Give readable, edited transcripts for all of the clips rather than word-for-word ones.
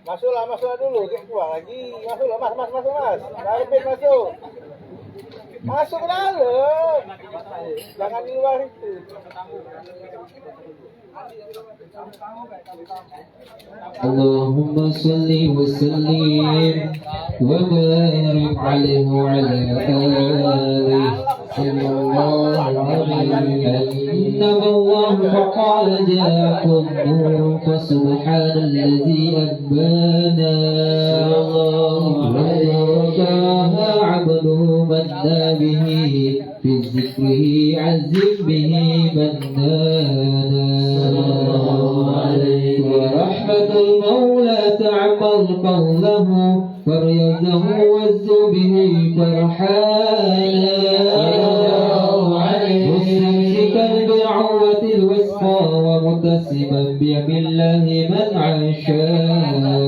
Masuklah dulu, keluar lagi. Masuklah, mas. Arifin masuk. Masuk ke dalam. Jangan di luar itu. Allahumma salli wa sallim wa barik alaihi wa ala alihi sallallahu alaihi Allah faqala ja'akum nur fasubhanalladzi abana wa abduhu manna bihi fi zikrihi azim bihi mannana ورحمة المولى تعمل قوله فريده وز به فرحانا مستمسكا بالعروة الوثقى ومتسما بيم الله من عاشانا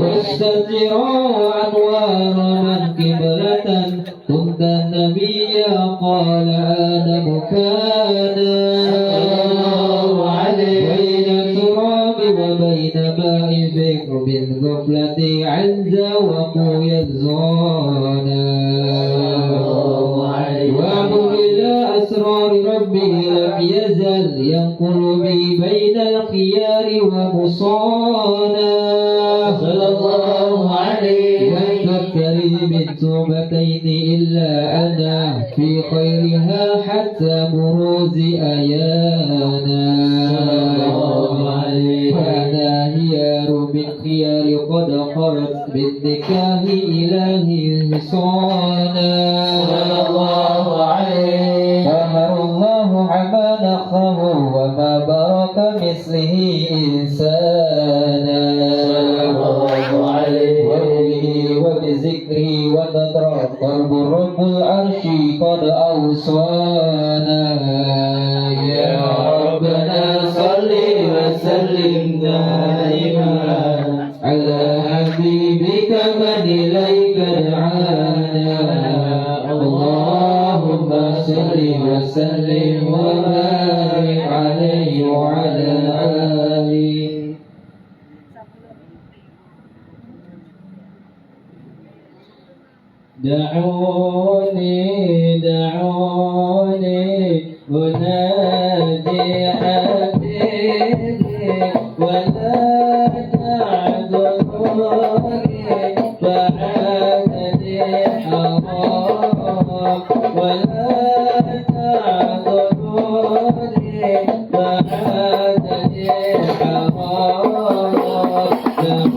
واستنزرا أنوار من قبلة كنت النبي قال أنا مكانا وبين ماء الفكر بالغفلة عز وقو يزغانا وأمر إلى أسرار ربي لم يزل ينقل بي بين الخيار ومصانا صلى الله عليه وتبتلي من توبتين إلا أنا في خيرها حتى بروز أيانا فأنا هيار من خيار قد خرت بالنكاه إلهي حصانا صلى الله عليه أمر الله عما نخه وما برك مثله إنسانا صلى الله عليه وبه وبذكره ونذر قلب رب العرش قد أوصانا يا ربنا صل وسلم دائما على حبيبك من إليك دعانا اللهم صل وسلم وبارك عليه وعلى آله دعوني أنادي حبيبي ولا تعذروني فعادني حرام ولا تعذروني فعادني حرام دعوني ولا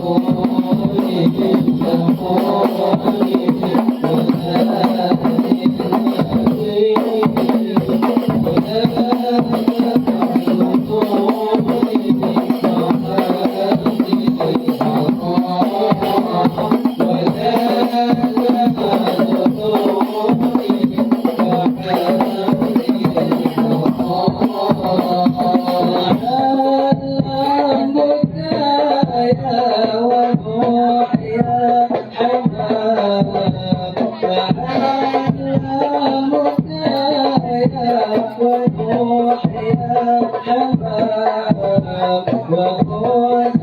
روح يا حمام وخذ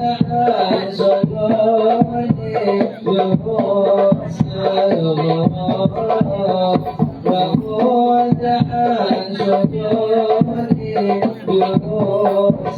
عن صدوري دروس الغرام وخذ عن صدوري دروس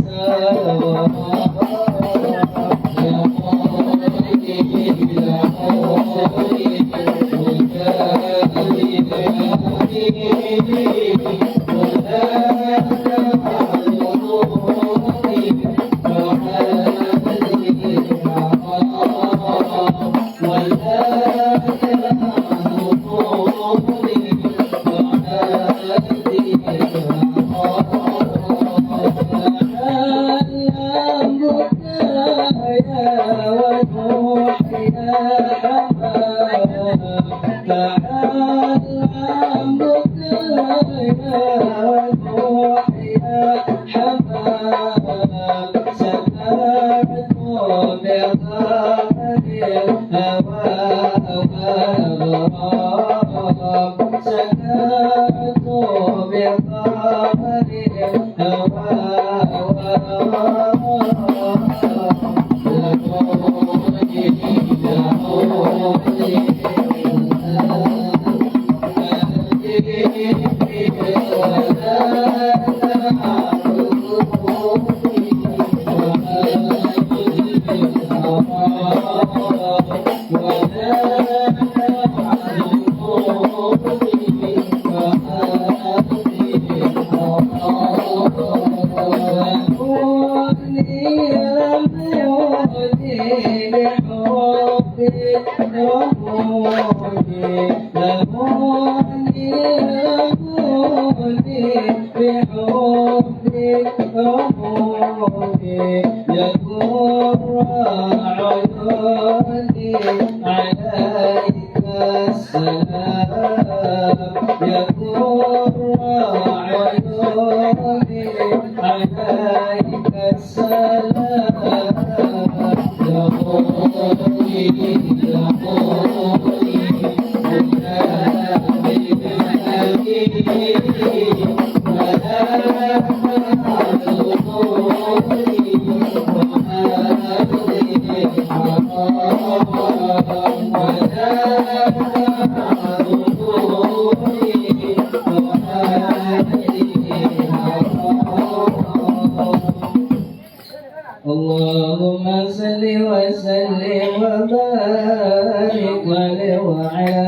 اللهم صل وسلم وبارك عليه وعلى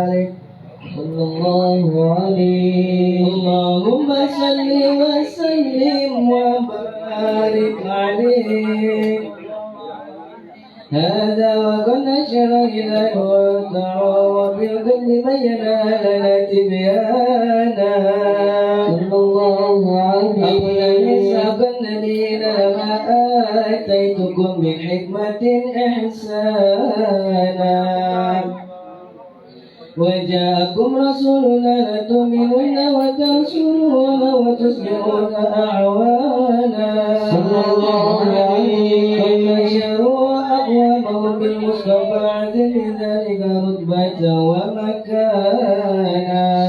آله صلى الله عليه. اللهم صل وسلم وبارك عليه. هذا وقد نشر إليه وارتعوا وبالكل بين لنا تبيانا صلى الله عليه. أولئك الذين لما آتيتكم بحكمة إحسانا وجاءكم رسولنا لتؤمنن وتنصرون وتصبحون أعوانا صلى الله عليه. فبشروا أقوامهم بالمصطفى بذلك رتبة ومكانا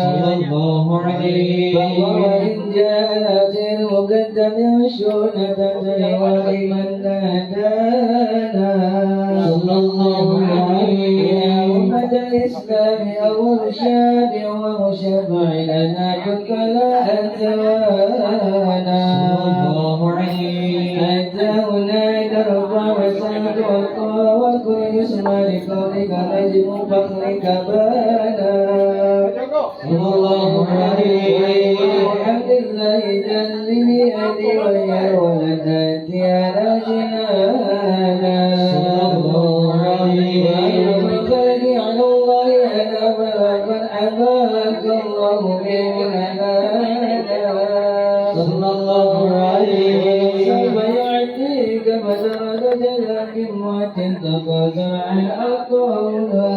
صلى الله عليه. فهو إن جاء الأخير مقدم شؤونة ولمن نادانا صلى الله عليه. يا أمة الإسلام أول شافع ومشفع لنا جدك لا أتوانا صلى الله عليه. أنت هناك ارفع وسلك والقوى وكل يسمى لقولك نجم فخرك بانا صلى الله عليه. الحمد لله جل بيدي ويا ولدت على جنانا صلى الله عليه. وأنت على الله أنا من حباك الله مننا صلى الله عليه. سوف يعطيك بدر جل بموت تقدر عن أقوالنا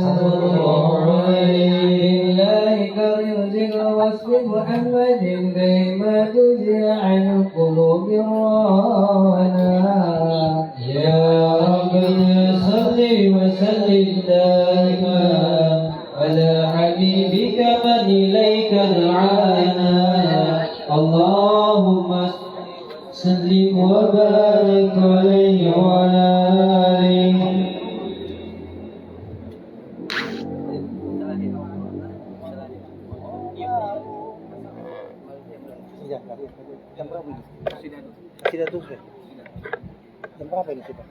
صلى الله عليه. لله كريم وصف محمد كيما تزيع عن القلوب رانا. يا رب صل وسلم دائما على حبيبك من إليك دعانا اللهم صل وبارك عليه وعلى آله. Jam berapa ini? Sudah tuh. Jam berapa ini sudah?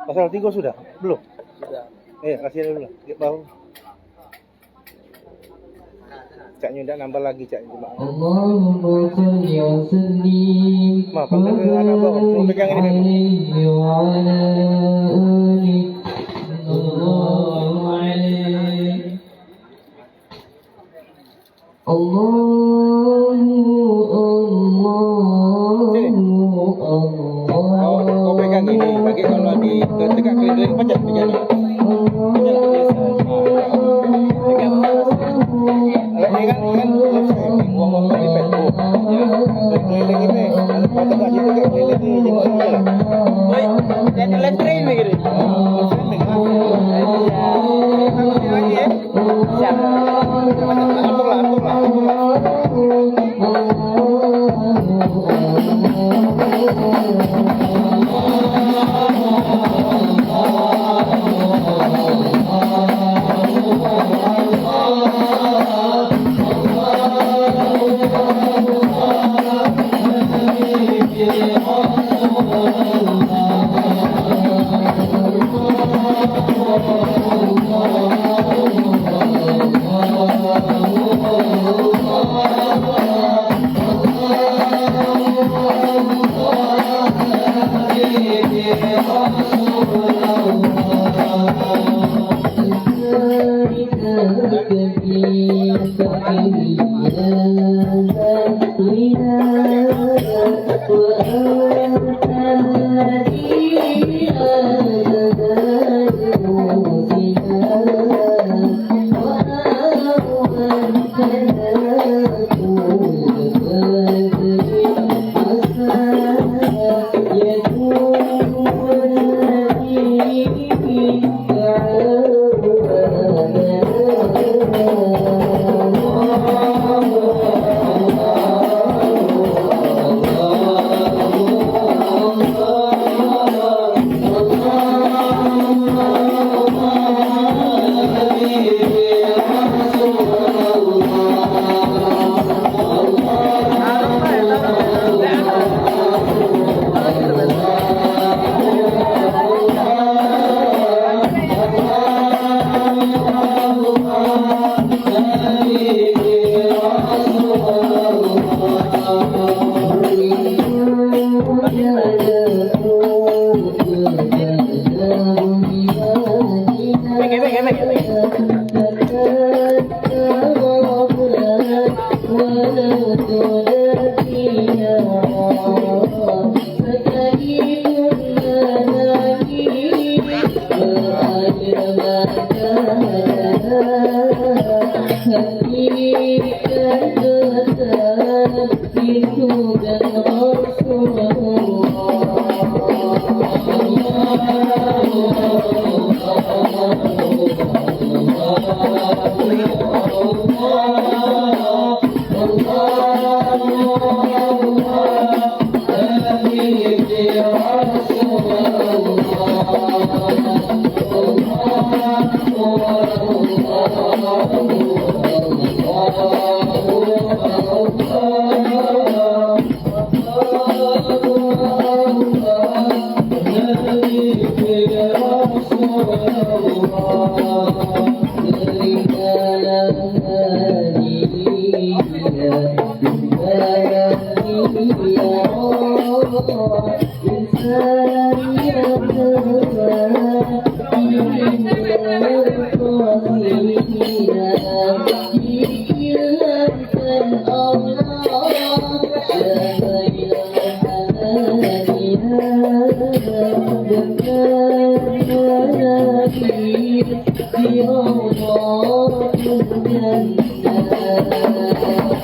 Pasal 3 sudah? Belum? Sudah. Kasih dulu. Baru. Caknya udah nambah lagi cak. Allahumma salli wa sallim wa barik alaihi wa ala alihi. Sallallahu alaihi. Kau pegang ini, bagi kalau di tegak keliling pencet pegang.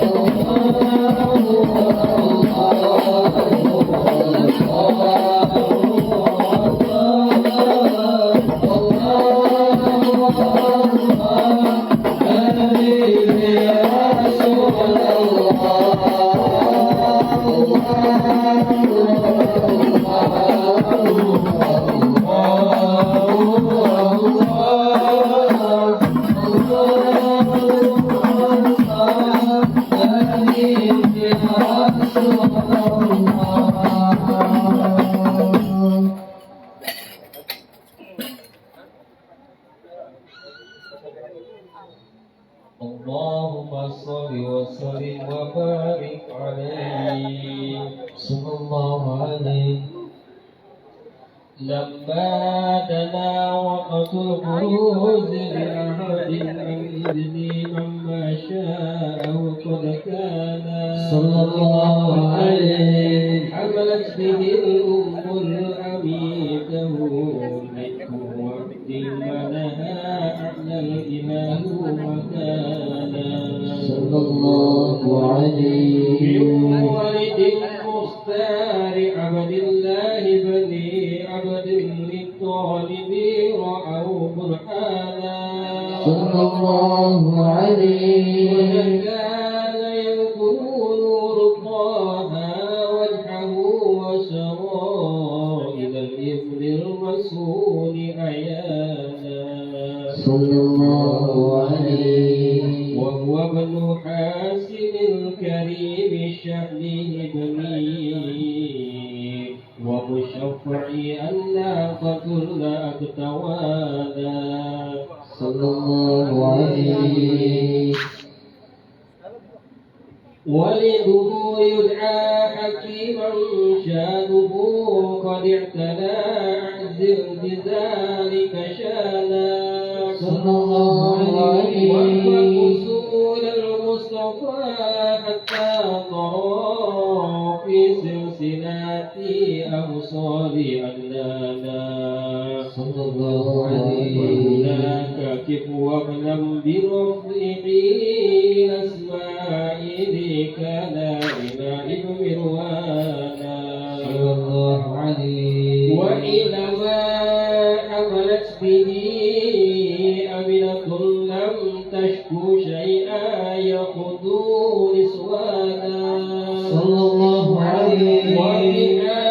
Allah اللهم صل وسلم وبارك عليه صلى الله عليه. لما دنا وقت البروز لأحد الإذن عما شاء وقد كان صلى الله عليه. حملت به الأم العميده منه وقت منها أعلى الإله مكانا صلى الله عليه. من ولد المختار عبد الله بني عبد للطالب رأوا برهانا صلى الله عليه. وكان يذكر نور طه وجهه وسرى إلى الإبن الرسول عيانا صلى الله عليه. وهو ابن حاسم الكريم شأنه بنيه ومشفعي الناقة الأكتوانا صلى الله عليه. ولده يدعى حكيما شانه قد اعتنى أعزل بذلك شانا صلى الله عليه. وأطلق أصول المصطفى حتى طرى في سلسلات أوصال أدنانا صلى الله عليه. وهناك كف واغنم برفعه الأسماء كان إلى مروانا صلى الله عليه. وإنما حملت به أمنة لم تشكو شيئا يخذو نسوانا صلى الله عليه. وبها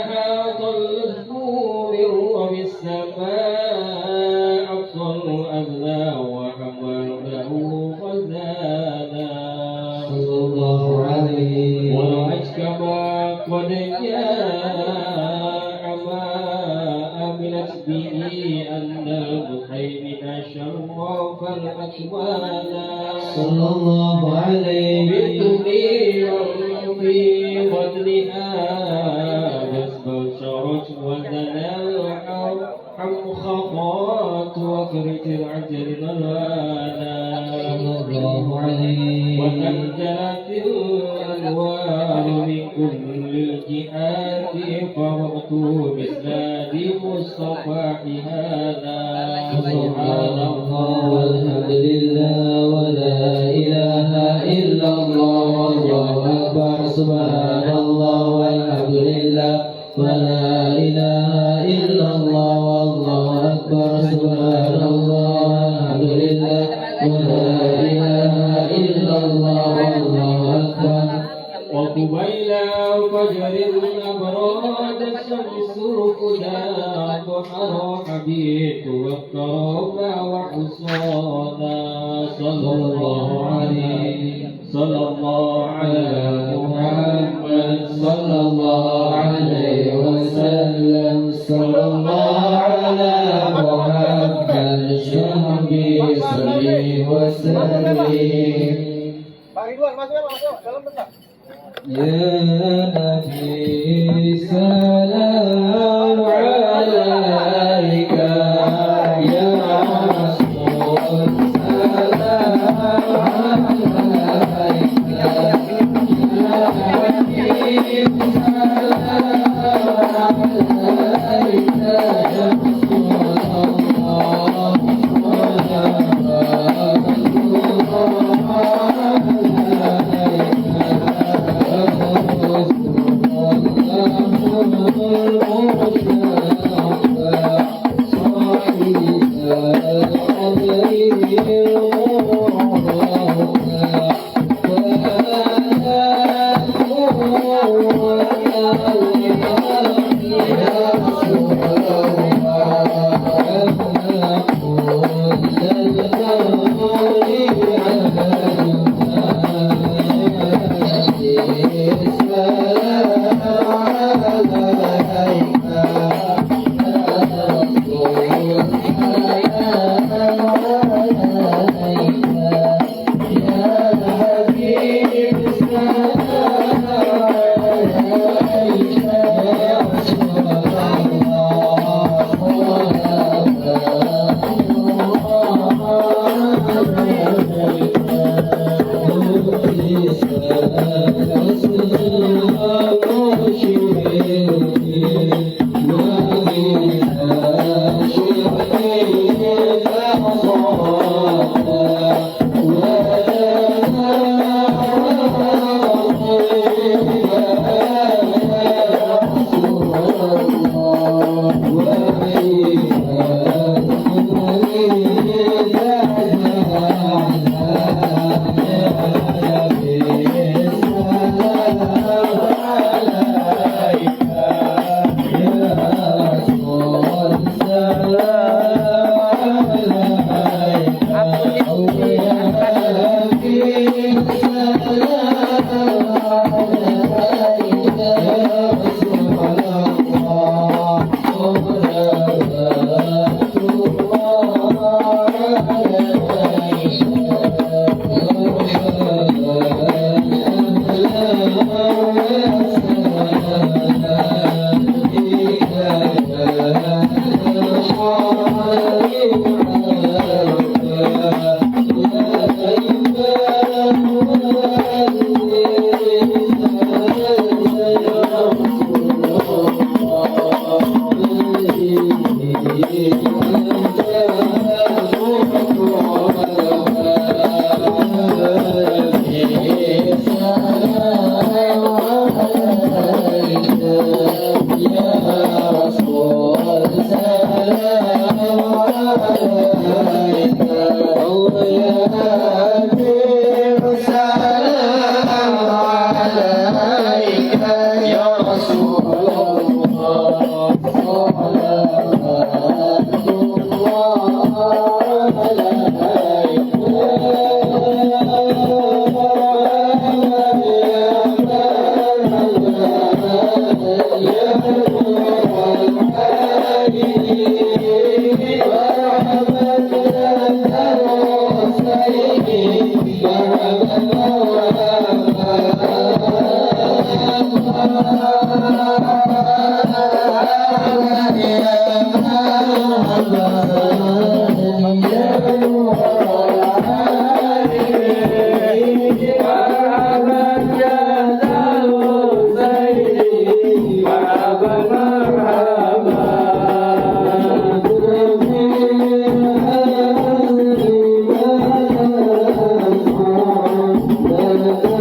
أحاط الزبور وبالسماء أبصر أبنى وحمله خزانا صلى الله عليه. والعجكما قد جاء ما أمنت به أن المهيمن شرف الأكوانا صلى الله عليه. بالدنيا في قدرها واستبشرت وزنا حمخضات وكرت العجل نرانا صلى الله عليه. وتنجات الأنوار من كل الجهات فرغت بإسناد مصطفى حهانا سبحان الله والحمد لله ولا إله إلا الله والله أكبر. سبحان الله والحمد لله ولا إله إلا الله والله أكبر. سبحان الله والحمد لله ولا إله إلا الله والله أكبر. وقبيل فجر أبراد الشمس ركدا ضحى حبيت والتربى وحصانا صلى الله عليه. صلى الله على محمد صلى الله عليه وسلم. صلى الله على محمد شهبي صلي وسلم. Pak Ridwan, masuk dalam bentar. يا نبي سلام عليك يا رسول سلام عليك يا نبي سلام عليك يا رسول الله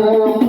Allah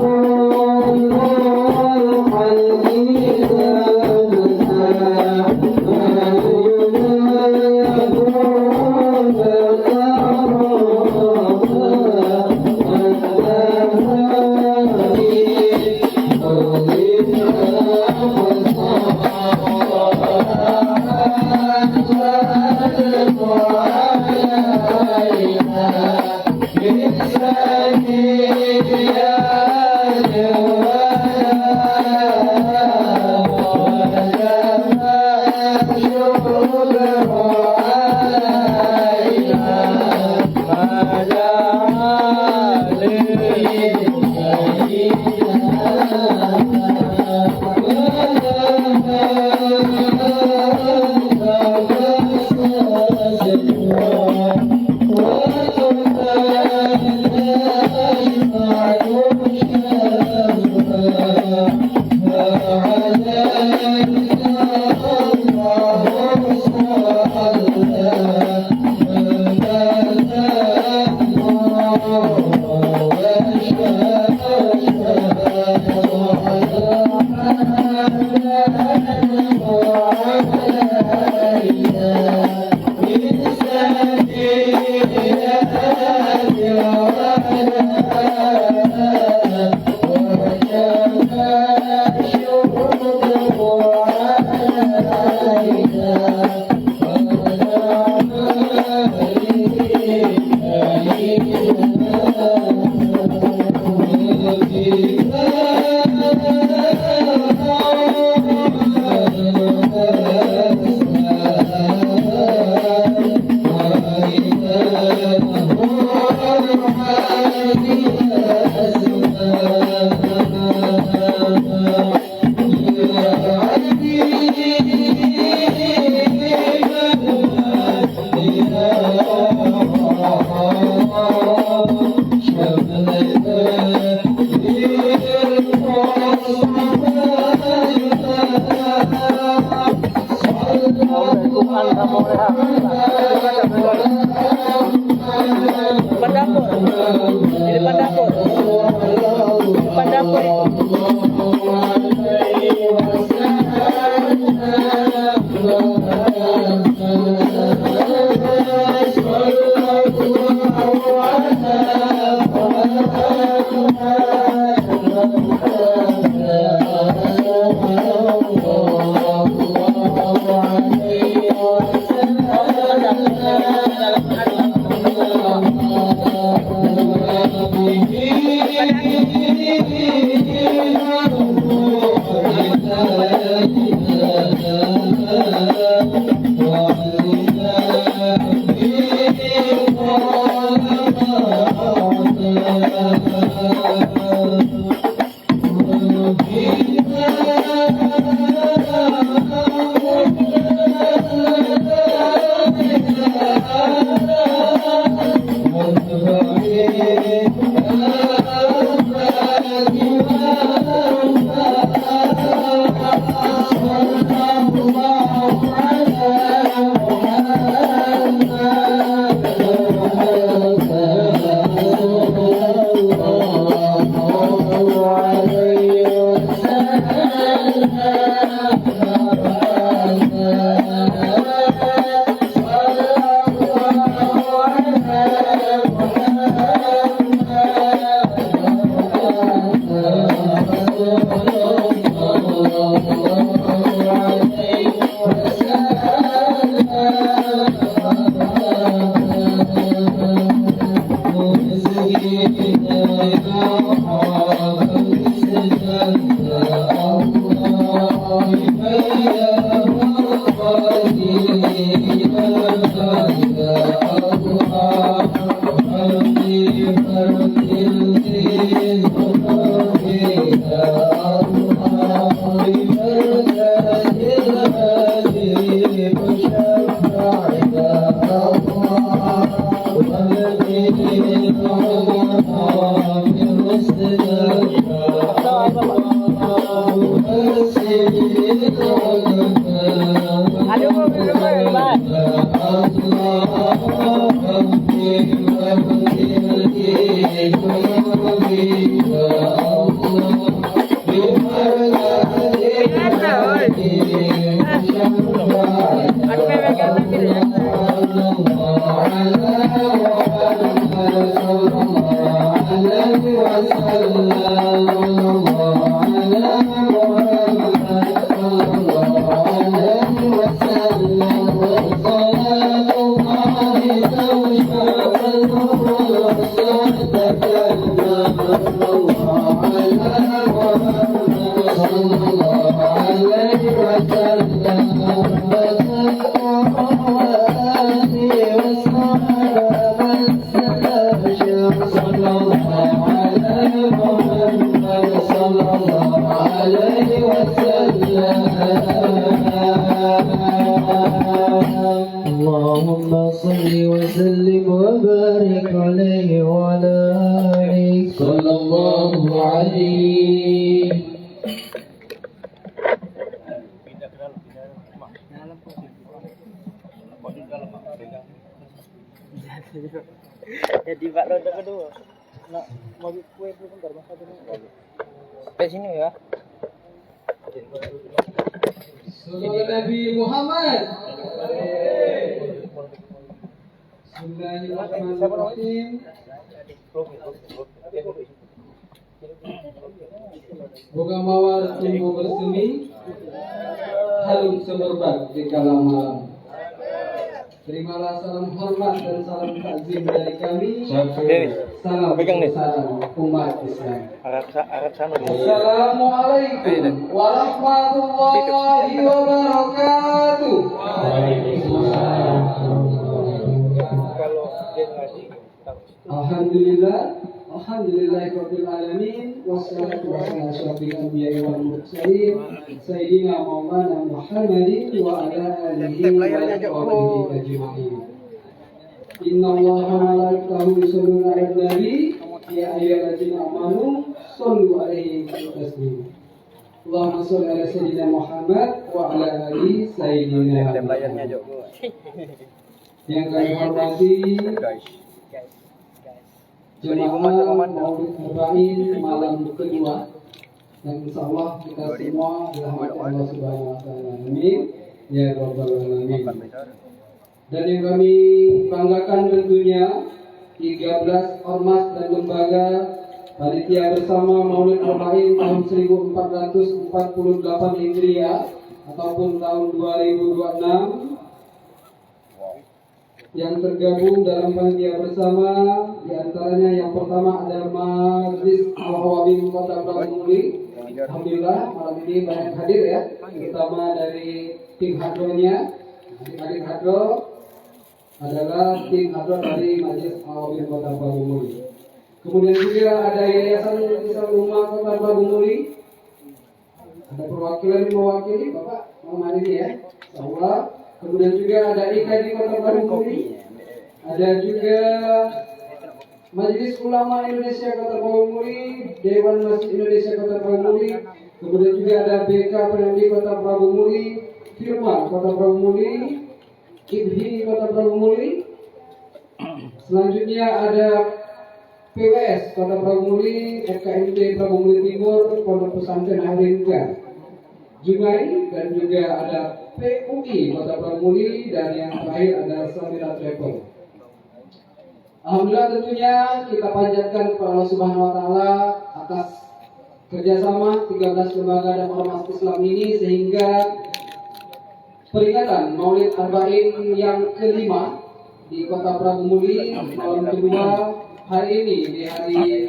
اللهم صل وسلم وبارك عليه وعلى آله صلى الله عليه. Jadi Pak Rodo kedua. Nak mau kue dulu bentar masa dulu. Sampai sini ya. Sallallahu Nabi Muhammad. Bismillahirrahmanirrahim. Boga mawar tumbuh bersemi, halus semerbak di kala malam. Terimalah salam hormat dan salam takzim dari kami. Salam umat Islam. Assalamualaikum warahmatullahi wabarakatuh. Alhamdulillahirabbil alamin wassalatu wassalamu ala asyrofil anbiya'i wal mursalin sayyidina Maulana Muhammadin wa ala alihi wa sahbihi ajma'in. Innallaha wa malaikatahu yusholluna 'alan nabi ya ayyuhallazina amanu shollu 'alaihi taslima. Allahumma sholli ala sayyidina Muhammad wa ala ali sayyidina Muhammad. Yang kami hormati jemaah Maulid Arba'in malam kedua, dan insyaallah kita semua dirahmati Allah Subhanahu wa taala. Amin ya rabbal alamin. Dan yang kami banggakan tentunya 13 ormas dan lembaga panitia bersama Maulid Arba'in tahun 1448 Hijriah ataupun tahun 2026 yang tergabung dalam panitia bersama, diantaranya yang pertama ada Majlis Al-Hawabin Kota Pramuka. Alhamdulillah malam ini banyak hadir ya, terutama dari tim hadronya. Adik hadro adalah tim hadro dari Majlis Al-Hawabin Kota Pramuka. Kemudian juga ada Yayasan Islam Ummah Kota Pramuka. Ada perwakilan mewakili Bapak malam ini ya, insyaallah. Kemudian juga ada IKD Kota Pramuka, ada juga Majelis Ulama Indonesia Kota Pramuka, Dewan Masjid Indonesia Kota Pramuka, kemudian juga ada BK PND Kota Pramuka, Firma Kota Pramuka, IBHI Kota Pramuka. Selanjutnya ada PWS Kota Pramuka, FKMT Pramuka Timur, Pondok Pesantren Harinka Jungai, dan juga ada PUI Kota Pramuka, dan yang terakhir ada Samira Travel. Alhamdulillah tentunya kita panjatkan kepada Allah Subhanahu wa taala atas kerjasama 13 lembaga dan ormas Islam ini, sehingga peringatan Maulid Arba'in yang kelima di Kota Pramuka malam kedua hari ini, di hari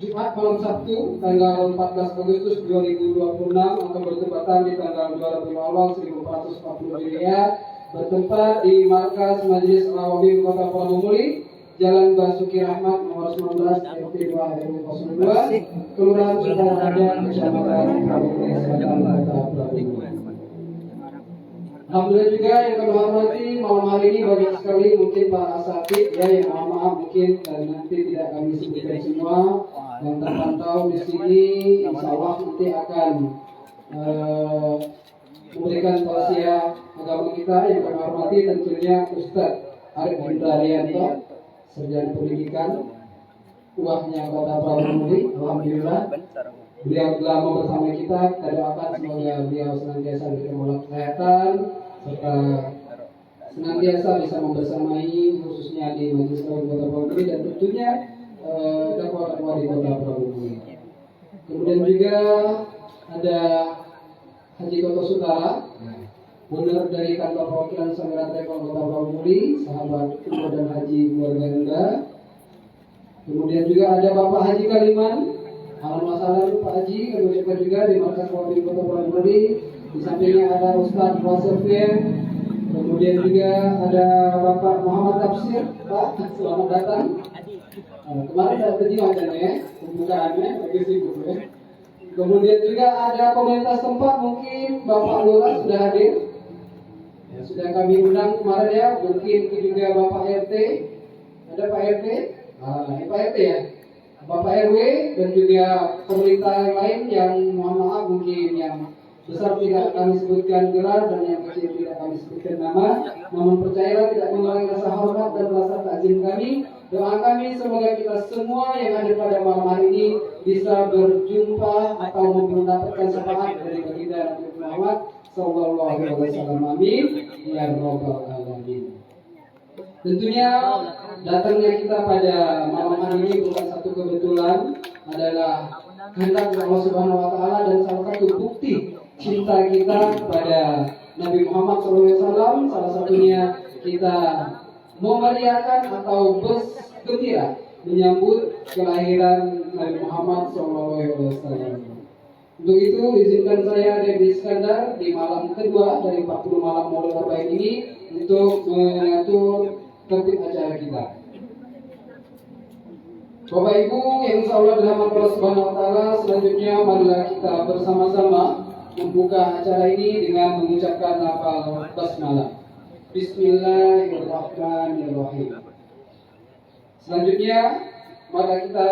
Jumat malam Sabtu tanggal 14 Agustus 2026 akan bertepatan di tanggal 2 Rabiul Awal 1440 Hijriah, bertempat di markas Majelis Al-Hawabin Kota Pramuka, Jalan Basuki Rahmat nomor 19 RT 2 RW 02, Kelurahan Sukarada, Kecamatan Pramuka Selatan, Kota Pramuka. Alhamdulillah juga yang kami hormati malam hari ini banyak sekali mungkin para asatid ya, yang mohon maaf mungkin nanti tidak kami sebutkan semua yang terpantau di sini. Insyaallah nanti akan memberikan tausiah agama kita. Yang kami hormati tentunya Ustadz Arif Hindaryanto, sarjana pendidikan UAH-nya Kota Pramuka. Alhamdulillah beliau lama bersama kita doakan semoga beliau senantiasa diberikan kesehatan serta senantiasa bisa membersamai khususnya di Majelis Kota Pramuka dan tentunya dakwah-dakwah di Kota Pramuka. Kemudian juga ada Haji Toto Sutara, benar dari kantor perwakilan Samira Travel Kota Pramuka, sahabat umroh dan haji keluarga Anda. Kemudian juga ada Bapak Haji Kaliman Assalamualaikum Pak Haji, kami ucapkan juga di Markas Wabin Kota Bogor. Di sampingnya ada Ustadz Wasifien, kemudian juga ada Bapak Muhammad Tafsir. Pak, selamat datang. Kemarin saya pergi wajahnya, pembukaannya, lagi sibuk ya. Kemudian juga ada komunitas tempat, mungkin Bapak Lurah sudah hadir. Ya, sudah kami undang kemarin ya, mungkin juga Bapak RT. Ada Pak RT? Pak RT ya? Bapak RW dan juga pemerintah yang lain yang mohon maaf mungkin yang besar tidak kami sebutkan gelar dan yang kecil tidak kami sebutkan nama, namun percayalah tidak mengurangi rasa hormat dan rasa takzim kami. Doa kami semoga kita semua yang ada pada malam hari ini bisa berjumpa atau mendapatkan syafaat dari baginda Nabi Muhammad sallallahu alaihi wasallam. Amin ya rabbal alamin. Tentunya datangnya kita pada malam hari ini bukan satu kebetulan, adalah kehendak Allah Subhanahu wa taala dan salah satu bukti cinta kita kepada Nabi Muhammad SAW. Salah satunya kita memeriahkan atau bergembira menyambut kelahiran Nabi Muhammad SAW. Untuk itu izinkan saya Devi Iskandar di malam kedua dari 40 malam Maulid Arba'in ini untuk mengatur tertib acara kita. Bapak Ibu yang insya Allah dirahmati Allah Subhanahu wa taala, selanjutnya marilah kita bersama-sama membuka acara ini dengan mengucapkan lafal basmalah. Bismillahirrahmanirrahim. Selanjutnya mari kita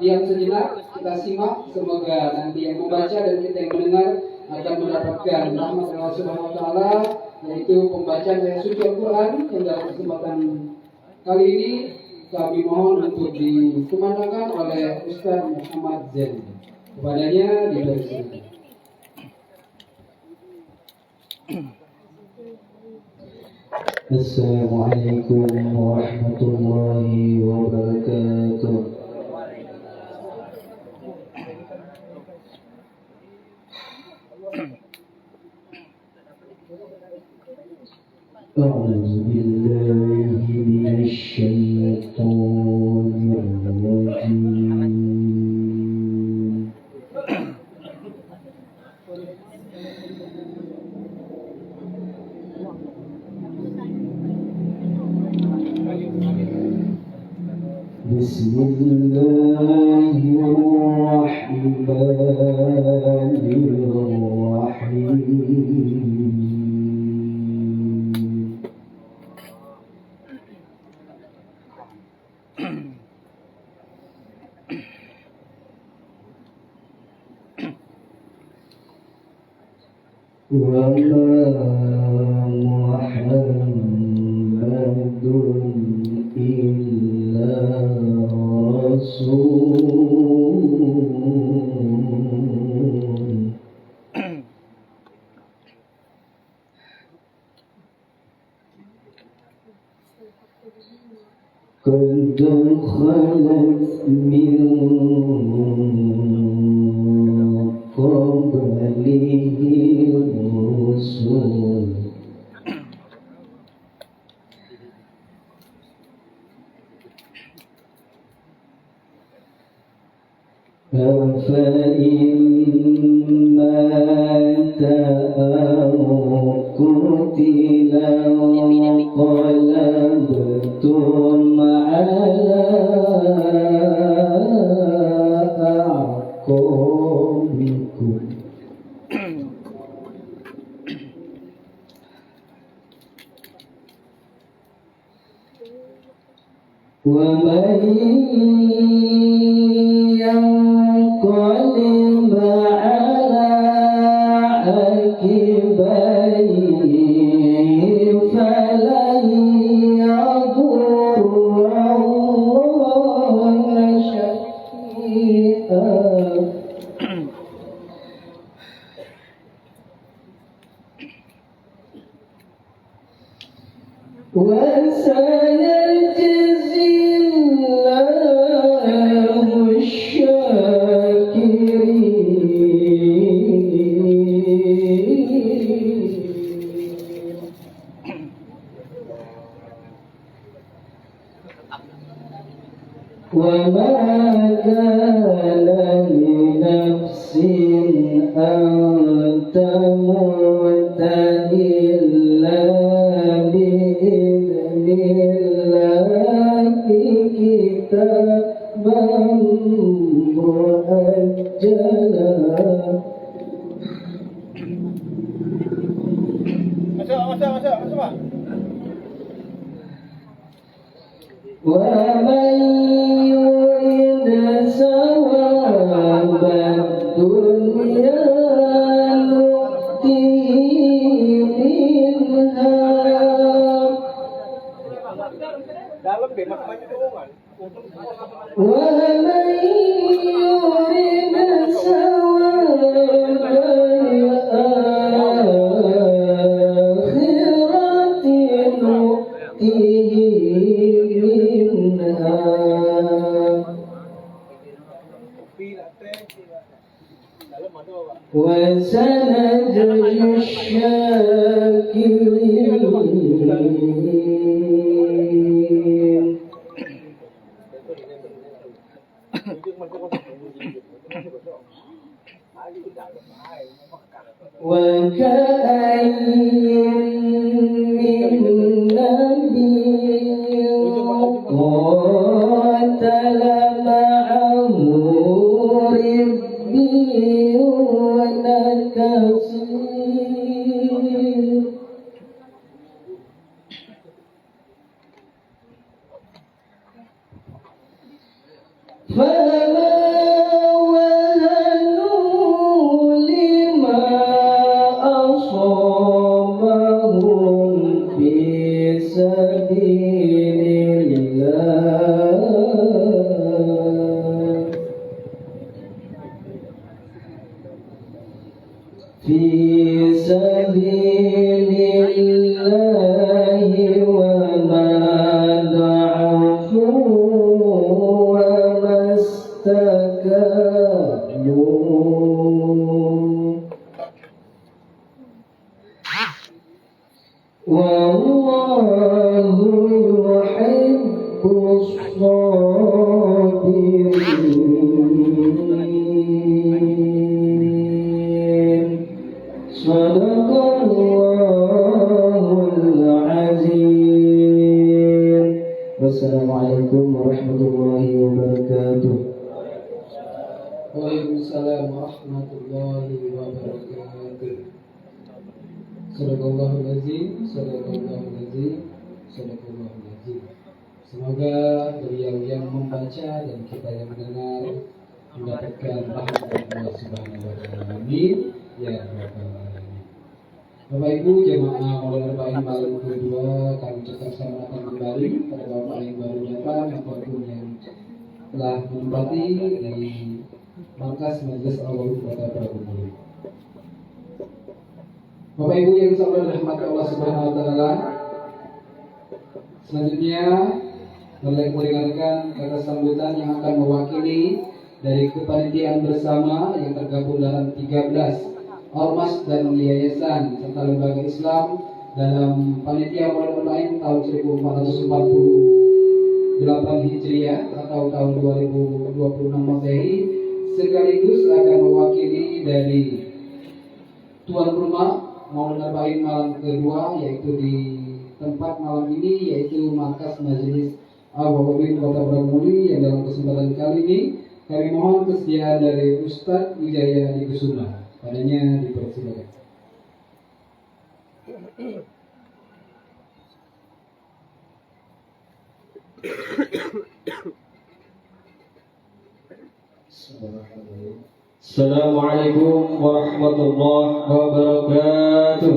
diam sejenak, kita simak, semoga nanti yang membaca dan kita yang mendengar akan mendapatkan rahmat Allah Subhanahu wa taala, yaitu pembacaan ayat suci Al-Qur'an yang dalam kesempatan kali ini kami mohon untuk dikumandangkan oleh Ustaz Muhammad Zain. Kepadanya dipersilakan. Assalamualaikum warahmatullahi wabarakatuh. أعوذ بالله من الشيطان الرجيم. بسم الله الرحمن الرحيم. وما محمد إلا رسول قد خلت من قبله الرسل أفإن مات أو قتل انقلبتم على أعقابكم ومن ينقلب على عقبيه فلن يضر الله شيئا وسيجزي الله الشاكرين وما كان نفس أن تموت إلا بإذن الله كتابا مؤجلا. Masuk, Pak. ومن يرد ثواب الدنيا نؤته منها Dalam deh, masuk terowongan. ومن يرد ثواب الآخرة نؤته منها وسنجزي الشاكرين. وكأين من نبي قاتل معه ربيون كثير فما وهنوا لما أصابهم في سبيل الله في سبيل الله وما ضعفوا وما استكانوا والله يحب الصابرين. صدق الله العظيم. والسلام عليكم ورحمة الله وبركاته. Waalaikumsalam warahmatullahi wabarakatuh. Sadaqallahul azim, sadaqallahul azim, sadaqallahul azim. Semoga beliau yang membaca dan kita yang mendengar mendapatkan rahmat dari Allah Subhanahu wa taala. Amin ya rabbal alamin. Bapak Ibu jemaah Maulana Arba'in malam kedua, kami ucapkan selamat datang kembali pada Bapak yang baru datang ataupun yang telah menempati di markas Majelis Al-Ulum Kota Prabu. Bapak Ibu yang selalu dirahmati Allah Subhanahu wa taala. Selanjutnya mulai mendengarkan kata sambutan yang akan mewakili dari kepanitiaan bersama yang tergabung dalam 13 ormas dan yayasan serta lembaga Islam dalam panitia Maulana tahun 1448 Hijriah atau tahun 2026 Masehi, sekaligus akan mewakili dari tuan rumah Maulana malam kedua, yaitu di tempat malam ini, yaitu markas Majelis Al-Wahhabin Kota Bramuli, yang dalam kesempatan kali ini kami mohon kesediaan dari Ustadz Wijaya Kusuma. Padanya dipersilakan. Assalamualaikum warahmatullahi wabarakatuh.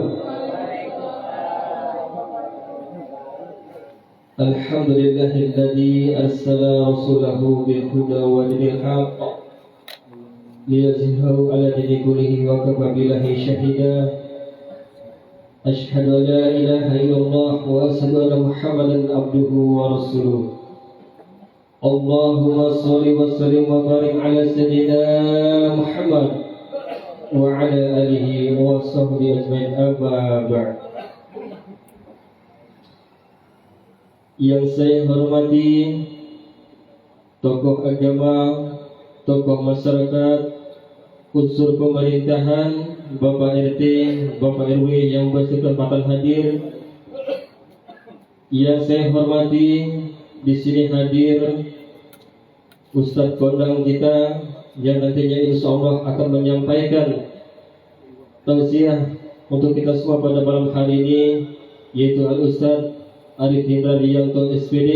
Alhamdulillahilladzi arsala rasulahu bil huda wa dinil haqq liyuzhirahu ala dini kullihi wa kafa billahi shahida. Asyhadu an la ilaha illallah wa asyhadu anna Muhammadan abduhu wa rasuluh. Allahumma shalli wa sallim wa barik ala sayyidina Muhammad wa ala alihi wa sahbihi ajmain, amma ba'd. Yang saya hormati tokoh agama, tokoh masyarakat, unsur pemerintahan, Bapak RT, Bapak RW yang berkesempatan hadir. Yang saya hormati, di sini hadir Ustadz Kondang kita yang nantinya insya Allah akan menyampaikan tausiah untuk kita semua pada malam hari ini, yaitu Al-Ustadz Arif Hindradiyanto SPD.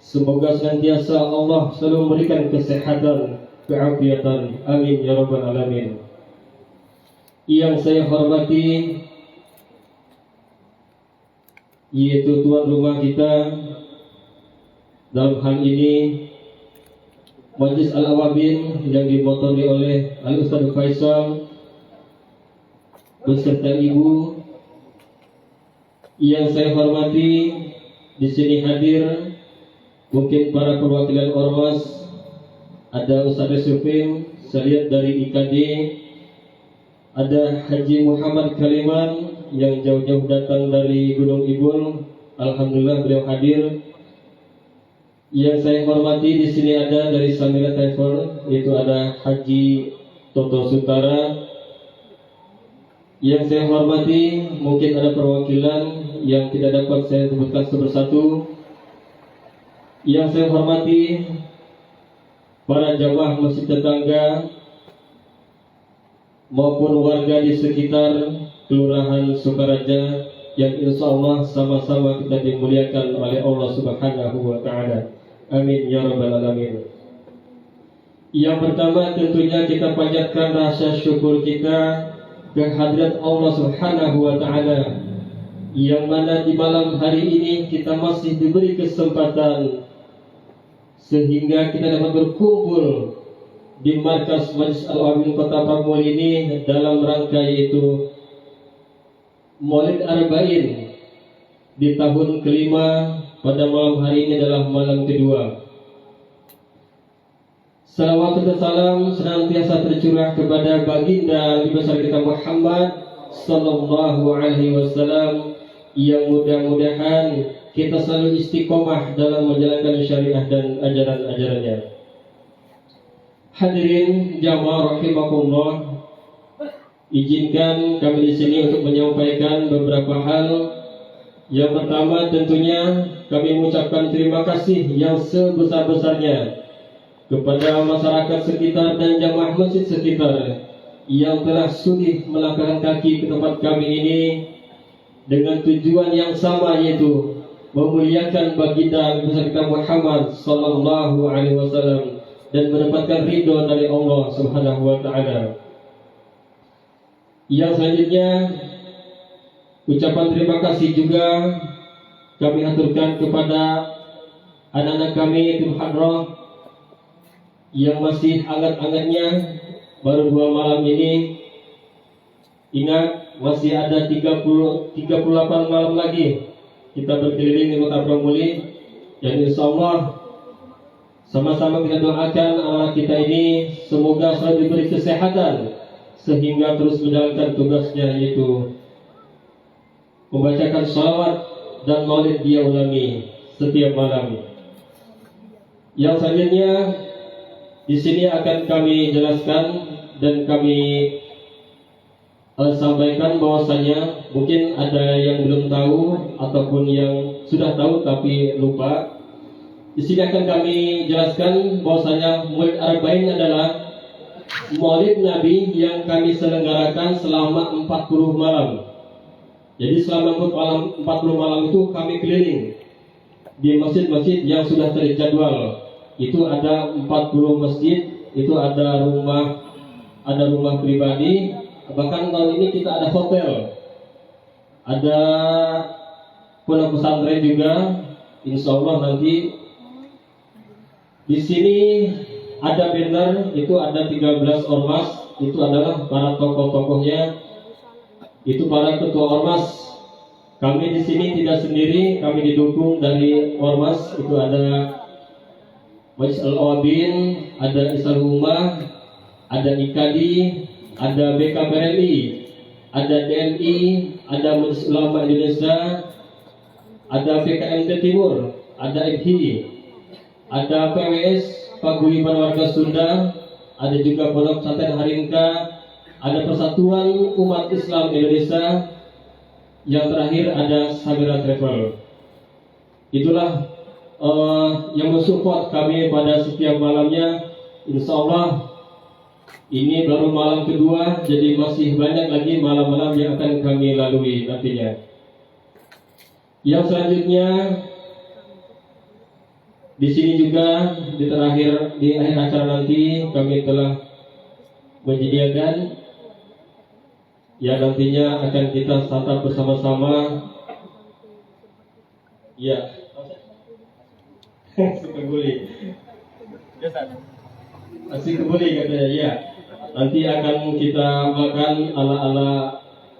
Semoga senantiasa Allah selalu memberikan kesehatan, keafiatan, amin ya rabbal alamin. Yang saya hormati yaitu tuan rumah kita dalam hal ini Majlis Al-Awabin yang dimotori oleh Al-Ustadz Faisal beserta ibu. Yang saya hormati di sini hadir mungkin para perwakilan ormas, ada Ustadz Sufim, saya lihat dari IKD, ada Haji Muhammad Kaliman yang jauh-jauh datang dari Gunung Ibul, alhamdulillah beliau hadir. Yang saya hormati di sini ada dari Samira Travel, yaitu ada Haji Toto Sutara. Yang saya hormati mungkin ada perwakilan yang tidak dapat saya sebutkan satu persatu. Yang saya hormati para jamaah masjid tetangga maupun warga di sekitar Kelurahan Sukaraja yang insya Allah sama-sama kita dimuliakan oleh Allah Subhanahu wa Ta'ala. Amin ya rabbal alamin. Yang pertama tentunya kita panjatkan rasa syukur kita kehadirat Allah Subhanahu wa Ta'ala, yang mana di malam hari ini kita masih diberi kesempatan sehingga kita dapat berkumpul di markas Majlis Al-Awabin Kota Pamul ini dalam rangka yaitu Maulid Arba'in di tahun kelima. Pada malam hari ini adalah malam kedua. Salawat dan salam senantiasa tercurah kepada baginda Nabi besar kita Muhammad sallallahu alaihi wasallam, yang mudah-mudahan kita selalu istiqomah dalam menjalankan syariah dan ajaran-ajarannya. Hadirin jamaah rahimakumullah, izinkan kami di sini untuk menyampaikan beberapa hal. Yang pertama tentunya kami mengucapkan terima kasih yang sebesar-besarnya kepada masyarakat sekitar dan jamaah masjid sekitar yang telah sudi melangkahkan kaki ke tempat kami ini dengan tujuan yang sama, yaitu memuliakan baginda besar kita Muhammad sallallahu alaihi wasallam dan mendapatkan ridho dari Allah Subhanahu wa Ta'ala. Yang selanjutnya ucapan terima kasih juga kami aturkan kepada anak-anak kami di Muharram yang masih hangat-hangatnya baru 2 malam ini. Ingat, masih ada 38 malam lagi kita berkeliling di Kota Pramuli, dan insya Allah sama-sama kita doakan anak kita ini semoga selalu diberi kesehatan sehingga terus menjalankan tugasnya, yaitu membacakan sholawat dan maulid dia ulangi setiap malam. Yang selanjutnya di sini akan kami jelaskan dan kami sampaikan bahwasanya mungkin ada yang belum tahu ataupun yang sudah tahu tapi lupa. Di sini akan kami jelaskan bahwasanya Maulid Arba'in adalah Maulid Nabi yang kami selenggarakan selama 40 malam. Jadi selama 40 malam itu kami keliling di masjid-masjid yang sudah terjadwal. Itu ada 40 masjid, itu ada rumah pribadi, bahkan tahun ini kita ada hotel, ada pondok pesantren juga. Insya Allah nanti di sini ada banner, itu ada 13 ormas, itu adalah para tokoh-tokohnya. Itu para ketua ormas. Kami di sini tidak sendiri, kami didukung dari ormas. Itu ada Majlis Al-Awabin, ada Isal Ummah, ada IKADI, ada BKPRI, ada DMI, ada Majlis Ulama Indonesia, ada PKMT Timur, ada FHI, ada PWS Paguyuban Warga Sunda, ada juga Pondok Pesantren Harinka, ada Persatuan Umat Islam Indonesia, yang terakhir ada Sabira Travel. Itulah yang mensupport kami pada setiap malamnya. Insya Allah ini baru malam kedua, jadi masih banyak lagi malam-malam yang akan kami lalui nantinya. Yang selanjutnya di sini juga di akhir acara nanti kami telah menyediakan yang nantinya akan kita santap bersama-sama. Ya, suka guli. Asik kebuli katanya ya. Nanti akan kita makan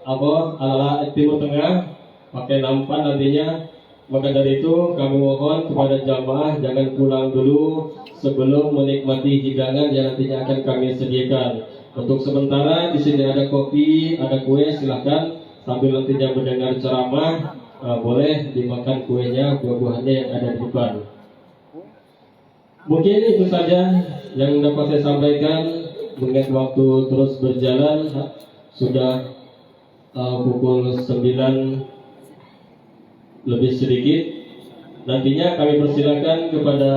ala Timur Tengah pakai nampan nantinya. Maka dari itu kami mohon kepada jamaah jangan pulang dulu sebelum menikmati hidangan yang nantinya akan kami sediakan. Untuk sementara di sini ada kopi, ada kue, silahkan sambil nantinya mendengar ceramah boleh dimakan kuenya, buah-buahannya yang ada di depan. Mungkin itu saja yang dapat saya sampaikan. Mengingat waktu terus berjalan, sudah pukul 9 lebih sedikit. Nantinya kami persilakan kepada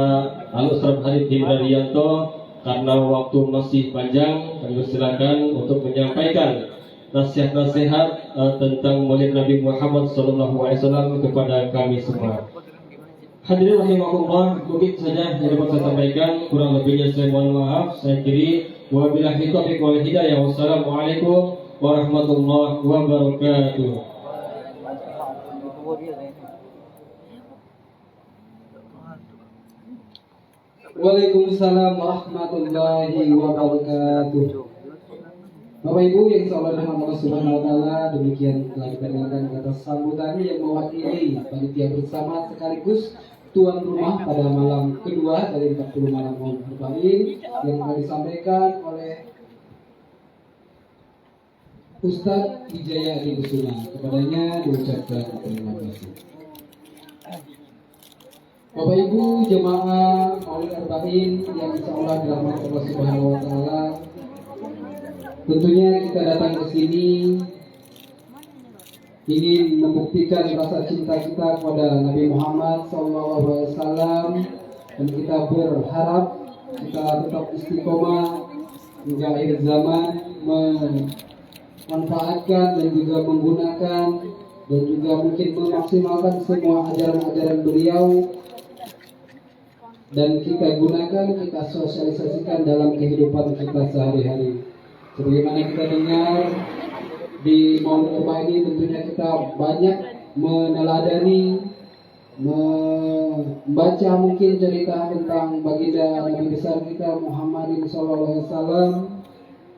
Al-Ustaz Harith Hindaryanto, karena waktu masih panjang, kami persilakan untuk menyampaikan nasihat-nasihat tentang Maulid Nabi Muhammad SAW kepada kami semua. Hadirin rahimakumullah, mungkin saja yang dapat saya sampaikan, kurang lebihnya saya mohon maaf. Saya kiri wabillahi taufiq wal hidayah. Wassalamualaikum warahmatullahi wabarakatuh. Waalaikumsalam warahmatullahi wabarakatuh. Bapak Ibu yang insyaallah dengan Allah Subhanahu wa taala, demikian telah kita dengarkan atas sambutannya yang mewakili panitia bersama sekaligus tuan rumah pada malam kedua dari 40 malam Maulid Arba'in yang telah disampaikan oleh Ustadz Wijaya Adi Kusuma. Kepadanya diucapkan terima kasih. Bapak Ibu jemaah Maulid Arba'in yang insyaallah dirahmati Allah Subhanahu wa taala, tentunya kita datang ke sini ingin membuktikan rasa cinta kita kepada Nabi Muhammad SAW, dan kita berharap kita tetap istiqomah hingga akhir zaman memanfaatkan dan juga menggunakan dan juga mungkin memaksimalkan semua ajaran-ajaran beliau, dan kita gunakan, kita sosialisasikan dalam kehidupan kita sehari-hari. Sebagaimana kita dengar di Maulid Arba'in ini, tentunya kita banyak meneladani, membaca mungkin cerita tentang baginda Nabi besar kita Muhammad SAW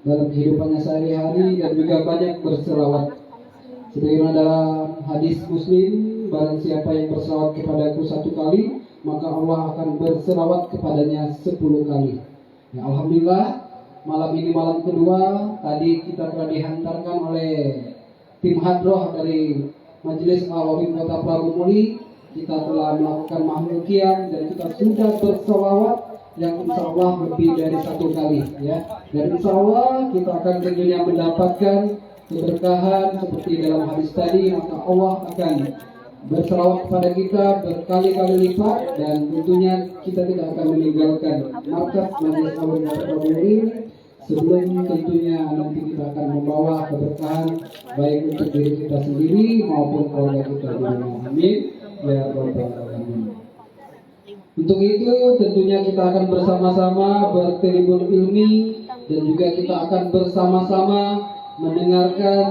dalam kehidupannya sehari-hari, dan juga banyak berselawat. Sebagaimana dalam hadis Muslim, barang siapa yang berselawat kepadaku 1 kali, maka Allah akan berselawat kepadanya 10 kali. Ya, alhamdulillah malam ini malam kedua. Tadi kita telah dihantarkan oleh tim hadroh dari Majelis Al-Wahid Kota Prabumuli. Kita telah melakukan mahmukian dan kita sudah berselawat yang insya Allah lebih dari 1 kali, ya. Dan insya Allah kita akan tentunya mendapatkan keberkahan seperti dalam hadis tadi, maka Allah akan berselawat kepada kita berkali-kali lipat, dan tentunya kita tidak akan meninggalkan markas Majelis Al-Wahid Kota Prabumuli sebelum tentunya nanti kita akan membawa keberkahan baik untuk diri kita sendiri maupun keluarga kita di rumah. Amin ya rabbal alamin. Untuk itu tentunya kita akan bersama-sama bertribun ilmi, dan juga kita akan bersama-sama mendengarkan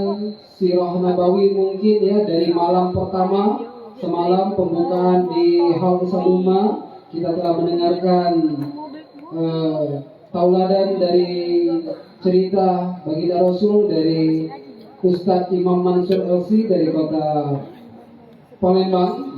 sirah nabawi mungkin ya dari malam pertama. Semalam pembukaan di Hal Saluma kita telah mendengarkan tauladan dari cerita baginda Rasul dari Ustadz Imam Mansur LC dari kota Palembang.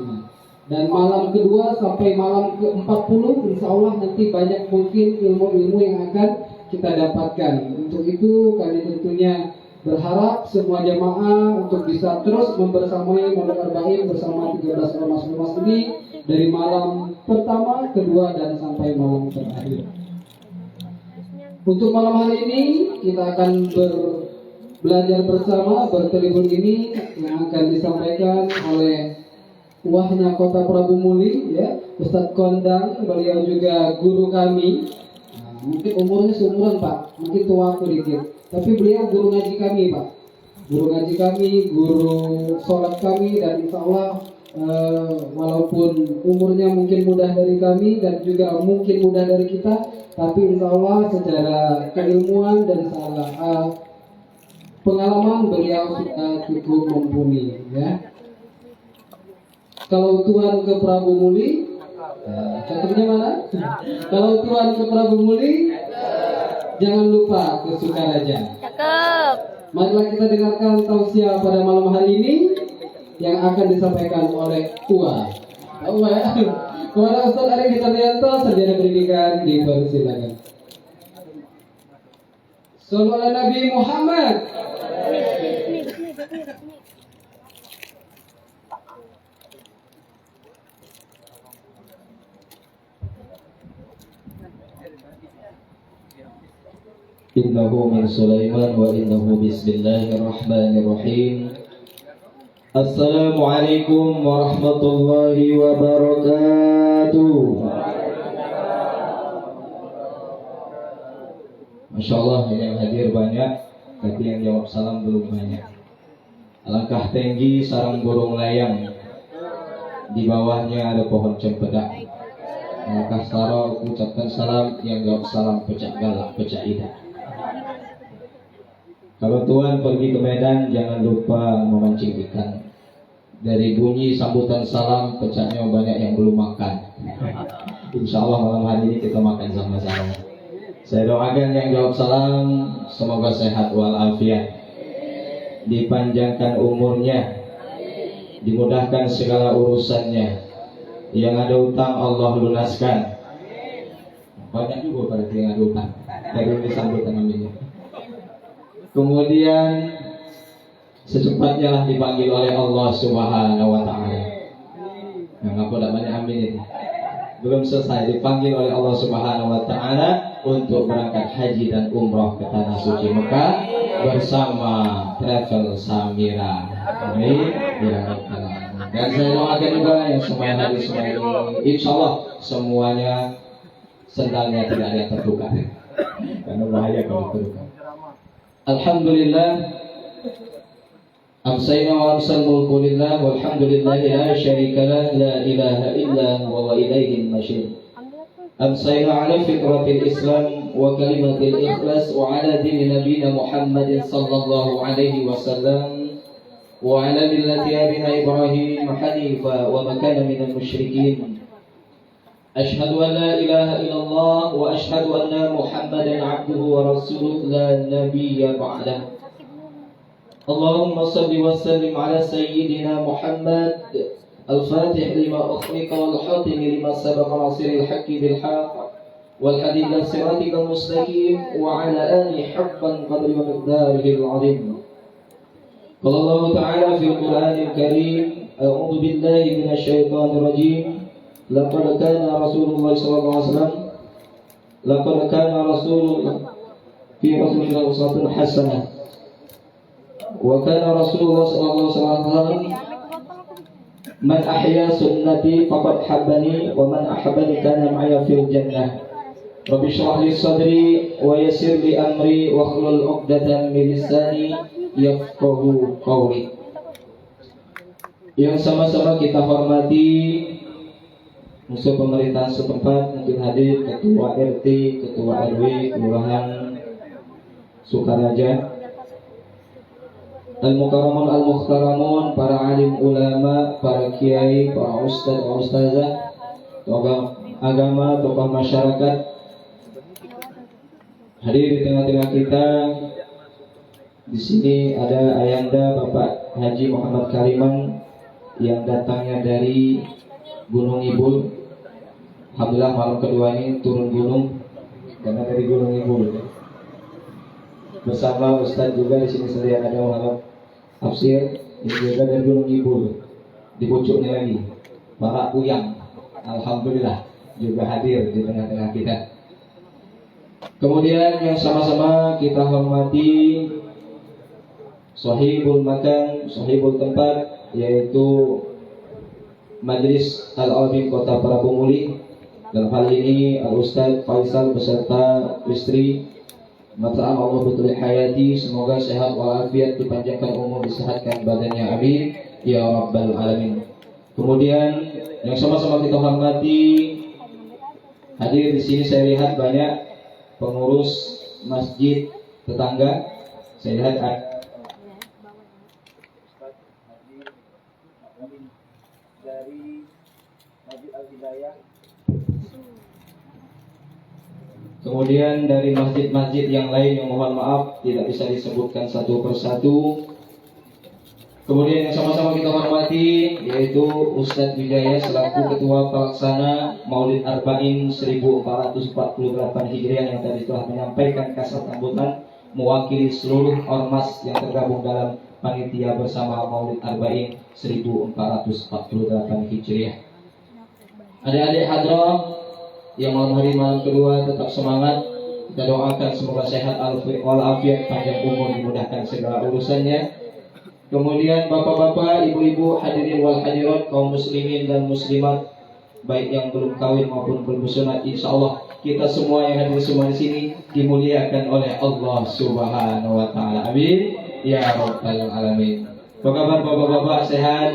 Dan malam kedua sampai malam ke-40 insya Allah nanti banyak mungkin ilmu-ilmu yang akan kita dapatkan. Untuk itu kami tentunya berharap semua jamaah untuk bisa terus membersamai Maulid Arba'in bersama 13 ormas-ormas ini dari malam pertama, kedua, dan sampai malam terakhir. Untuk malam hari ini kita akan belajar bersama bertelipon ini yang akan disampaikan oleh Wahnya Kota Prabu Muli, ya, Ustadz Kondang. Beliau juga guru kami. Nah, mungkin umurnya seumuran Pak, mungkin tua aku dikit, tapi beliau guru ngaji kami Pak, guru ngaji kami, guru sholat kami, dan insya Allah walaupun umurnya mungkin mudah dari kami dan juga mungkin mudah dari kita, tapi insya Allah secara keilmuan dan secara pengalaman beliau sudah cukup mumpuni, ya. Kalau Tuhan ke Prabu Muli, contohnya mana? Kalau Tuhan ke Prabu Muli, jangan lupa ke Sukaraja. Cakep. Marilah kita dengarkan tausiah pada malam hari ini yang akan disampaikan oleh Tua. Kepada Ustaz Ari Hitaryanto, sarjana pendidikan, dipersilakan. Sallu ala Nabi Muhammad. Innahu min Sulaiman wa innahu bismillahirrahmanirrahim. Assalamualaikum warahmatullahi wabarakatuh. Masya Allah, yang hadir banyak, tapi yang jawab salam belum banyak. Alangkah tinggi sarang burung layang, di bawahnya ada pohon cempedak. Alangkah sarang ucapkan salam, yang jawab salam pecah galak, pecah idah. Kalau Tuhan pergi ke Medan, jangan lupa memancing ikan. Dari bunyi sambutan salam, pecahnya banyak yang belum makan. Insya Allah malam hari ini kita makan sama-sama. Saya doakan yang jawab salam, semoga sehat walafiat, dipanjangkan umurnya, dimudahkan segala urusannya. Yang ada utang Allah lunaskan. Banyak juga pada yang ada utang. Tadi ini sambutan aminnya. Kemudian secepatnya lah dipanggil oleh Allah Subhanahu wa Ta'ala. Nah, aku tidak banyak amin itu. Belum selesai, dipanggil oleh Allah Subhanahu wa Ta'ala untuk berangkat haji dan umroh ke tanah suci Mekah bersama Travel Samira. Amin. Dan saya doakan juga yang semuanya hadir semua ini, insya Allah semuanya sendalnya tidak ada yang tertukar, karena bahaya kalau tertukar. Alhamdulillah, amsayna wa amsal mulku lillah, walhamdulillahi la syarika lah, la ilaha illa wa ilaihi al-masyir. Amsayna ala fitratil Islam wa kalimatil ikhlas wa ala dini nabiyina Muhammadin sallallahu alaihi wasallam wa ala millati abina Ibrahim hanifa wa makana minal musyrikin. Ashhadu an la ilaha illallah wa ashhadu anna Muhammadan abduhu wa rasuluh la nabiyya ba'dah. Allahumma salli wa sallim ala sayyidina Muhammad al-fatih lima ukhliqa wal khatim lima sabaqa nasiril haqqi bil haqq wal hadi ila siratikal mustaqim wa ala alihi haqqan qadri wa miqdarihi al-'azim. Qala Allah ta'ala fil Qur'anil Karim, a'udzu billahi minasy syaithanir rajim. Laqad kana Rasulullah sallallahu alaihi wasallam laqad kana Rasulullah fi Rasulillah uswatun hasanah wa kana Rasulullah sallallahu alaihi wasallam man ahya sunnati faqad habbani wa man ahabbani kana ma'aya fil jannah. Rabbi shrah li sadri wa yassir li amri wa hlul 'uqdatam min lisani yafqahu qawli. Yang sama-sama kita hormati musuh pemerintahan setempat, mungkin hadir Ketua RT, Ketua RW, Kelurahan Sukaraja, Al-Mukarramun Al-Mukhtaramun, para alim ulama, para kiai, para ustaz, para ustazah, tokoh agama, tokoh masyarakat hadir di tengah-tengah kita. Di sini ada Ayanda Bapak Haji Muhammad Kariman yang datangnya dari Gunung Ibul. Alhamdulillah malam kedua ini turun gunung karena dari Gunung Ibul. Bersama Ustadz juga di sini sendirian ada Muhammad Afsir, ini juga dari Gunung Ibul. Di pucuknya lagi para Uyang, alhamdulillah juga hadir di tengah-tengah kita. Kemudian yang sama-sama kita hormati sahibul makan, sahibul tempat, yaitu Majelis Al-Alim Kota Prabu Muli. Dalam hal ini Al-Ustaz Faisal beserta istri Mata'am Allah betul hayati, semoga sehat walafiat, dipanjangkan umur, disehatkan badannya, amin ya rabbal alamin. Kemudian yang sama-sama kita hormati, hadir di sini saya lihat banyak pengurus masjid tetangga. Saya lihat dari Masjid Al-Hidayah. Kemudian dari masjid-masjid yang lain yang mohon maaf tidak bisa disebutkan satu persatu. Kemudian yang sama-sama kita hormati yaitu Ustadz Wijaya selaku Ketua Pelaksana Maulid Arba'in 1448 Hijriah yang tadi telah menyampaikan kasat sambutan mewakili seluruh ormas yang tergabung dalam panitia bersama Maulid Arba'in 1448 Hijriah. Adik-adik hadrah yang malam hari malam kedua tetap semangat. Kita doakan semoga sehat walafiat, panjang umur, dimudahkan segala urusannya. Kemudian bapak-bapak, ibu-ibu, hadirin wal hadirat, kaum muslimin dan muslimat, baik yang belum kawin maupun belum sunat, insya Allah kita semua yang hadir semua di sini dimuliakan oleh Allah Subhanahu wa taala. Amin ya rabbal alamin. Apa kabar bapak-bapak, sehat?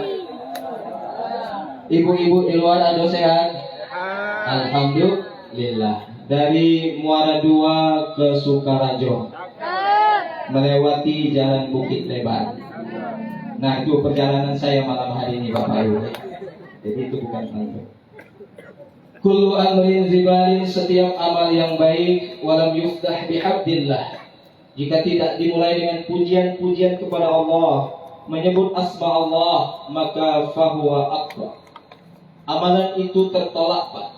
Ibu-ibu di luar ada sehat? Alhamdulillah. Dari Muara II ke Sukarajo melewati jalan Bukit Lebar. Nah, itu perjalanan saya malam hari ini Bapak Ibu. Jadi itu bukan malu. Kullu amrin zibalin, setiap amal yang baik walam yufdah bihabdillah, jika tidak dimulai dengan pujian-pujian kepada Allah, menyebut asma Allah, maka fahuwa aqwa. Amalan itu tertolak, Pak.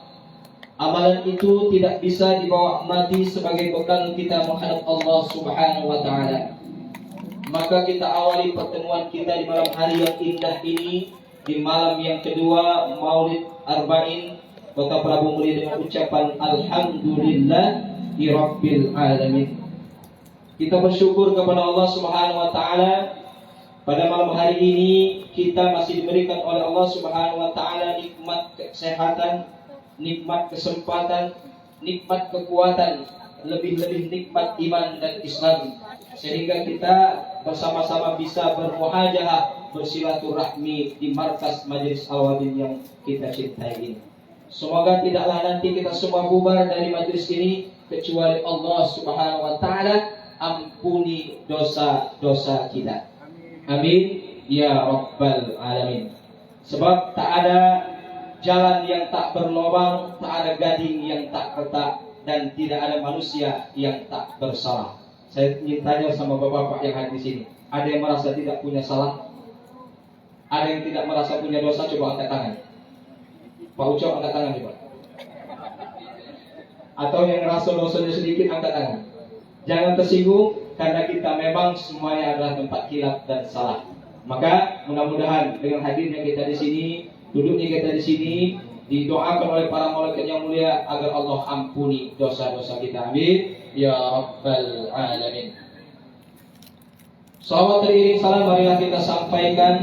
Amalan itu tidak bisa dibawa mati sebagai bekal kita menghadap Allah Subhanahu wa taala. Maka kita awali pertemuan kita di malam hari yang indah ini, di malam yang kedua Maulid Arba'in Kota Prabu Muli, dengan ucapan alhamdulillahi rabbil alamin. Kita bersyukur kepada Allah Subhanahu wa taala. Pada malam hari ini kita masih diberikan oleh Allah Subhanahu wa taala nikmat kesehatan, nikmat kesempatan, nikmat kekuatan, lebih-lebih nikmat iman dan Islam, sehingga kita bersama-sama bisa bermuhajahah, bersilaturahmi di markas Majelis Al-Wadin yang kita cintai ini. Semoga tidaklah nanti kita semua bubar dari majelis ini kecuali Allah Subhanahu wa taala ampuni dosa-dosa kita. Amin ya rabbal alamin. Sebab tak ada jalan yang tak berlubang, tak ada gading yang tak retak, dan tidak ada manusia yang tak bersalah. Saya ingin tanya sama bapak-bapak yang hadir di sini, ada yang merasa tidak punya salah? Ada yang tidak merasa punya dosa? Coba angkat tangan. Pak Ucok angkat tangan coba. Atau yang merasa dosanya sedikit, angkat tangan. Jangan tersinggung, karena kita memang semuanya adalah tempat hilaf dan salah. Maka mudah-mudahan dengan hadirnya kita di sini, duduknya kita di sini, didoakan oleh para malaikat yang mulia agar Allah ampuni dosa-dosa kita. Amin ya rabbal alamin. Salawat teriring salam marilah kita sampaikan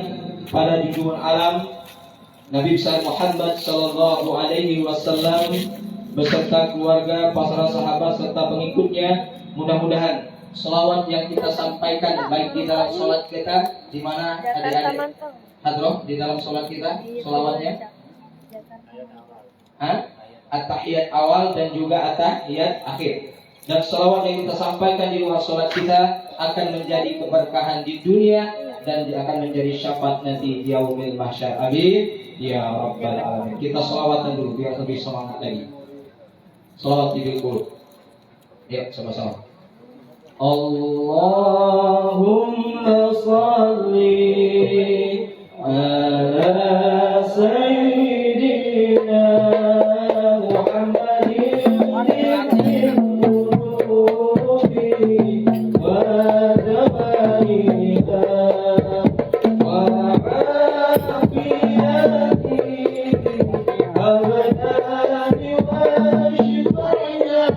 pada junjungan alam Nabi besar Muhammad sallallahu alaihi wasallam beserta keluarga, para sahabat serta pengikutnya. Mudah-mudahan salawat yang kita sampaikan baik di dalam salat kita, di mana adik-adik hadroh di dalam salat kita, salawatnya at-tahiyat awal dan juga at-tahiyat akhir. Dan salawat yang kita sampaikan di luar salat kita akan menjadi keberkahan di dunia dan akan menjadi syafaat nanti di yaumil mahsyar. Amin ya rabbal alamin. Kita salawatan dulu biar lebih semangat lagi. Salawat di mulut. Ya, sama-sama. Allahumma salli ala sayyidina Muhammadin wa dawaita wa afiyati abadani wa shifa'ina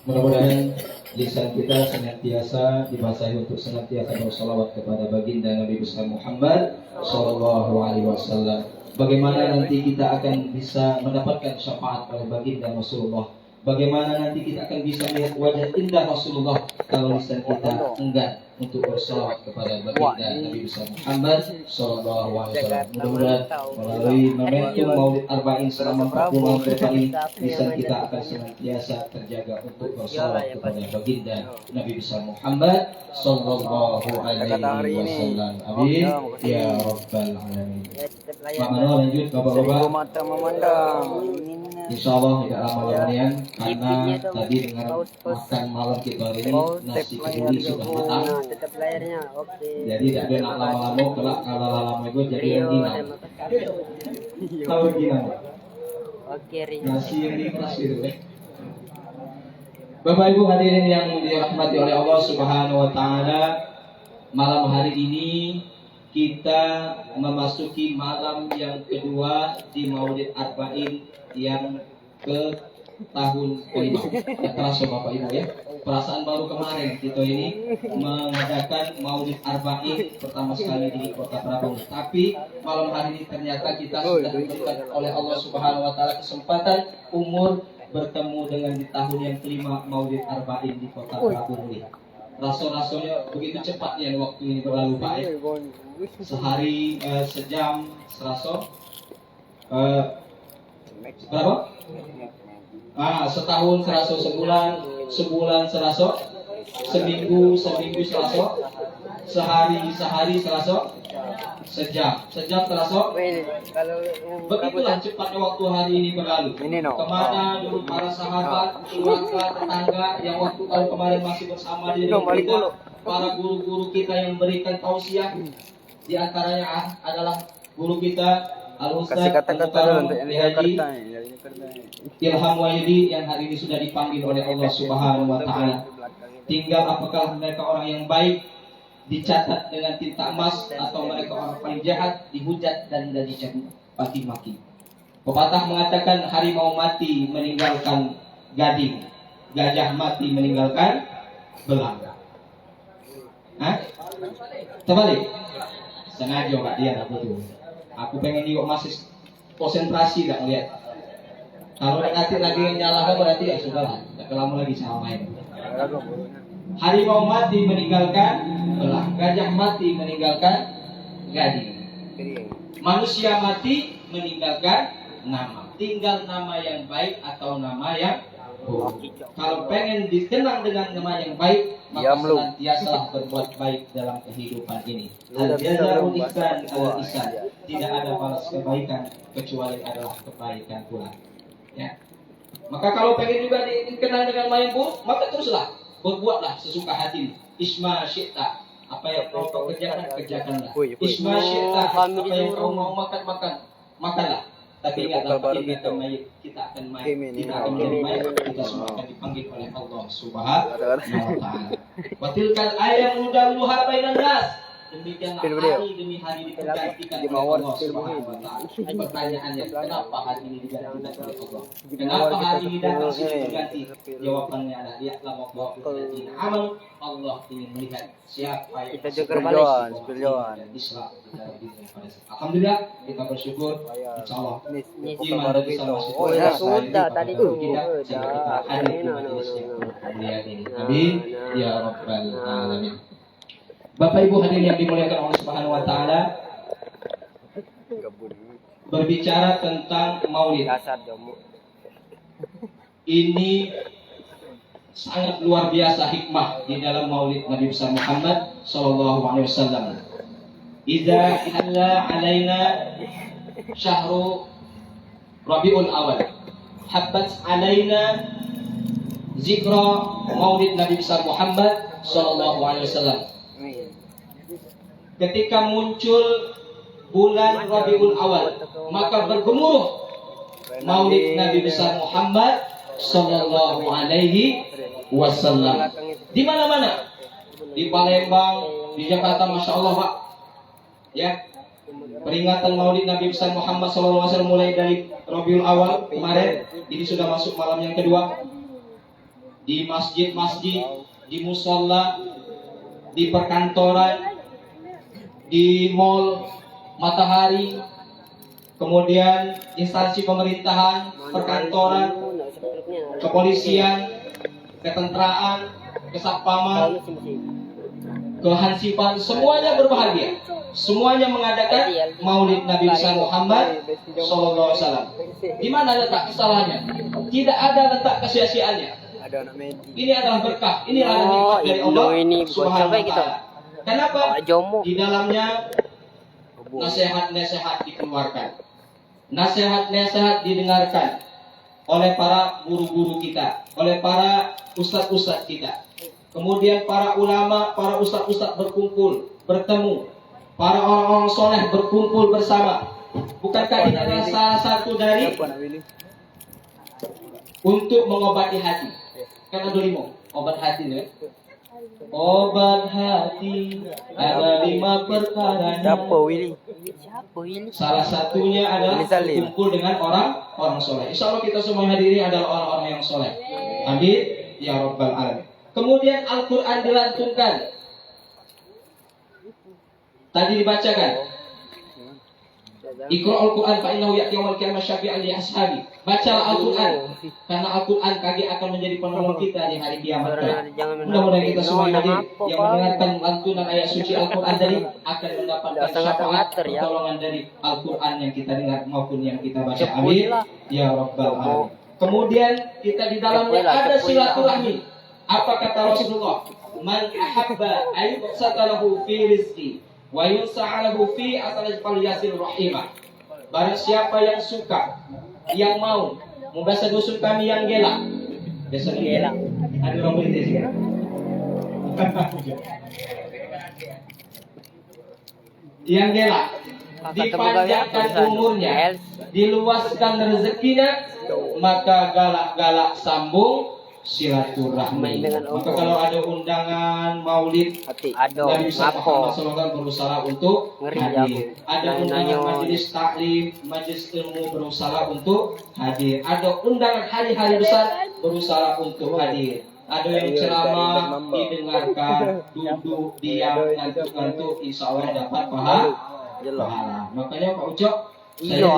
Mudah-mudahan lisan kita senantiasa dibasahi untuk senantiasa bersalawat kepada baginda Nabi besar Muhammad Sallallahu Alaihi Wasallam. Bagaimana nanti kita akan bisa mendapatkan syafaat oleh baginda Rasulullah? Bagaimana nanti kita akan bisa melihat wajah indah Rasulullah kalau lisan kita enggan untuk bersalawat kepada baginda Nabi besar Muhammad Sallallahu Alaihi Wasallam. Mudah-mudahan melalui momentum Maulid Arba'in selama 40 tahun ke depan ini, lisan kita akan senantiasa terjaga untuk bersalawat kepada baginda Nabi besar Muhammad Sallallahu Alaihi Wasallam. Amin ya rabbal alamin. Pak Mano lanjut bapak-bapak. Mata memandang. Insya Allah tidak lama kemudian karena tadi dengan makan malam kita hari ini nasi keduli sudah matang. Tetap layarnya, oke. Jadi tidak ada nak lama-lama kelak kalau lama itu jadi yang gina. Tahu gina? Oke, Ri. Nasi yang diikhlas gitu ya. Bapak Ibu hadirin yang dirahmati oleh Allah Subhanahu Wa Taala, malam hari ini kita memasuki malam yang kedua di Maulid Arba'in yang ke tahun kelima. Ya, terasa Bapak Ibu ya. Perasaan baru kemarin kita ini mengadakan Maulid Arba'in pertama sekali di Kota Prabu. Tapi malam hari ini ternyata kita sudah diberikan oleh Allah Subhanahu Wa Taala kesempatan umur bertemu dengan di tahun yang kelima Maulid Arba'in di Kota Prabu. Rasanya begitu cepat ya waktu ini berlalu Pak ya. Sehari sejam serasa berapa? Setahun serasa sebulan, sebulan serasa, seminggu serasa, sehari serasa, sejam serasa. Begitulah cepatnya waktu hari ini berlalu. Kemana dulu para sahabat, keluarga, tetangga yang waktu tahun kemarin masih bersama di kita, para guru-guru kita yang memberikan tausiah, di antaranya adalah guru kita Al-Ustaz Haji Ilham Wahyudi yang hari ini sudah dipanggil oleh Allah Subhanahu Wa Taala. Tinggal apakah mereka orang yang baik dicatat dengan tinta emas atau mereka orang paling jahat dihujat dan dicaci maki. Pepatah mengatakan harimau mati meninggalkan gading, gajah mati meninggalkan belang. Terbalik. Sengaja Kak dia aku tuh. Aku pengen juga masih konsentrasi gak ngeliat. Kalau nanti lagi nyala berarti ya sudahlah. Tak lama lagi sama main. Harimau mati meninggalkan belang, gajah mati meninggalkan gading, manusia mati meninggalkan nama. Tinggal nama yang baik atau nama yang Kalau pengen dikenang dengan nama yang baik, maka senantiasalah berbuat baik dalam kehidupan ini. Al-jaza'ul ihsan al ihsan. Tidak ada balas kebaikan kecuali adalah kebaikan pula. Ya. Maka kalau pengen juga dikenang dengan nama yang buruk, maka teruslah berbuatlah sesuka hati. Isma syi'ta, apa yang kau kerjakan, kerjakanlah. Isma syi'ta, apa yang kau mau makan, makanlah. Tapi ingatlah, kita akan mayit, kita akan menjadi mayit, kita semua akan dipanggil oleh Allah Subhanahu wa Ta'ala. Wa tilkal ayam nudawiluha bainan nas. Demikianlah hari demi hari dipergantikan oleh Allah Subhanahu wa Ta'ala. Pertanyaannya, kenapa hari ini digantikan oleh Allah? Kenapa hari ini datang silih berganti? Jawabannya adalah lihatlah bahwa amal Allah ingin melihat siapa yang Kita juga berjuang. Islam. Alhamdulillah kita bersyukur, insyaallah iman dari sama Oh ya sudah tadi tuh. kita hadir di majelis yang mulia ini. Amin ya rabbal alamin. Bapak Ibu hadirin yang dimuliakan Allah Subhanahu wa Ta'ala, berbicara tentang maulid ini sangat luar biasa hikmah di dalam maulid Nabi besar Muhammad sallallahu alaihi wasallam. Idza halla alaina syahru Rabiul Awal, habbat alaina zikra maulid Nabi besar Muhammad sallallahu alaihi wasallam. Ketika muncul bulan Rabiul Awal, maka bergemuruh maulid Nabi besar Muhammad sallallahu alaihi wasallam. Di mana-mana, di Palembang, di Jakarta, masya Allah Pak. Ya, peringatan maulid Nabi besar Muhammad sallallahu alaihi wasallam mulai dari Rabiul Awal kemarin, ini sudah masuk malam yang kedua. Di masjid-masjid, di musola, di perkantoran, di mall, matahari, kemudian instansi pemerintahan, perkantoran, kepolisian, ketenteraan, kesatpaman, kehansipan, semuanya berbahagia. Semuanya mengadakan maulid Nabi besar Muhammad sallallahu alaihi wasallam. Di mana letak kesalahannya? Tidak ada letak kesia-siaannya. Ini adalah berkah, ini adalah nikmat dari Allah Subhanahu wa Ta'ala. Kenapa? Di dalamnya nasihat-nasihat dikeluarkan, nasihat-nasihat didengarkan oleh para guru-guru kita, oleh para ustadz-ustadz kita. Kemudian para ulama, para ustadz-ustadz berkumpul, bertemu, para orang-orang soleh berkumpul bersama. Bukankah ini adalah salah satu dari untuk mengobati hati? Kan ada 5 obat hati ya. Obat hati ada 5 perkara. Salah satunya adalah berkumpul dengan orang soleh. Insya Allah kita semua hadiri adalah orang-orang yang soleh. Amin ya rabbal alamin. Kemudian Al-Quran dilantunkan. Tadi dibacakan. Iqra'ul Quran fa innahu ya'ti yaumil qiyamah syafi'an li ashabi. Bacalah Al-Quran karena Al-Quran kaki akan menjadi penolong kita di hari kiamat kelak. Mudah-mudahan kita semua yang mendengarkan lantunan ayat suci Al-Quran tadi akan mendapatkan syafaat pertolongan dari Al-Quran yang kita dengar maupun yang kita baca. Amin ya rabbal alamin. Kemudian kita di dalamnya ada silaturahmi. Apa kata Rasulullah? Man ahabba ayyubsatalahu fi rizqi wa yunsa'alahu fi asalil falyasir rahimah. Barang siapa yang suka, yang mau membahasa dusun kami yang gelak. Biasa gelak. Ada orang beli di sini. Yang gelak, dipanjangkan umurnya, diluaskan rezekinya, maka galak-galak sambung silaturahmi. Maka kalau ada undangan maulid Nabi Muhammad SAW berusaha untuk hadir. Ada undangan majelis taklim, majelis ilmu berusaha untuk hadir. Ada undangan hari-hari besar berusaha untuk hadir. Ada yang ceramah didengarkan, duduk, diam, ngantuk-ngantuk, insya Allah dapat pahala. Makanya Pak Ucok, saya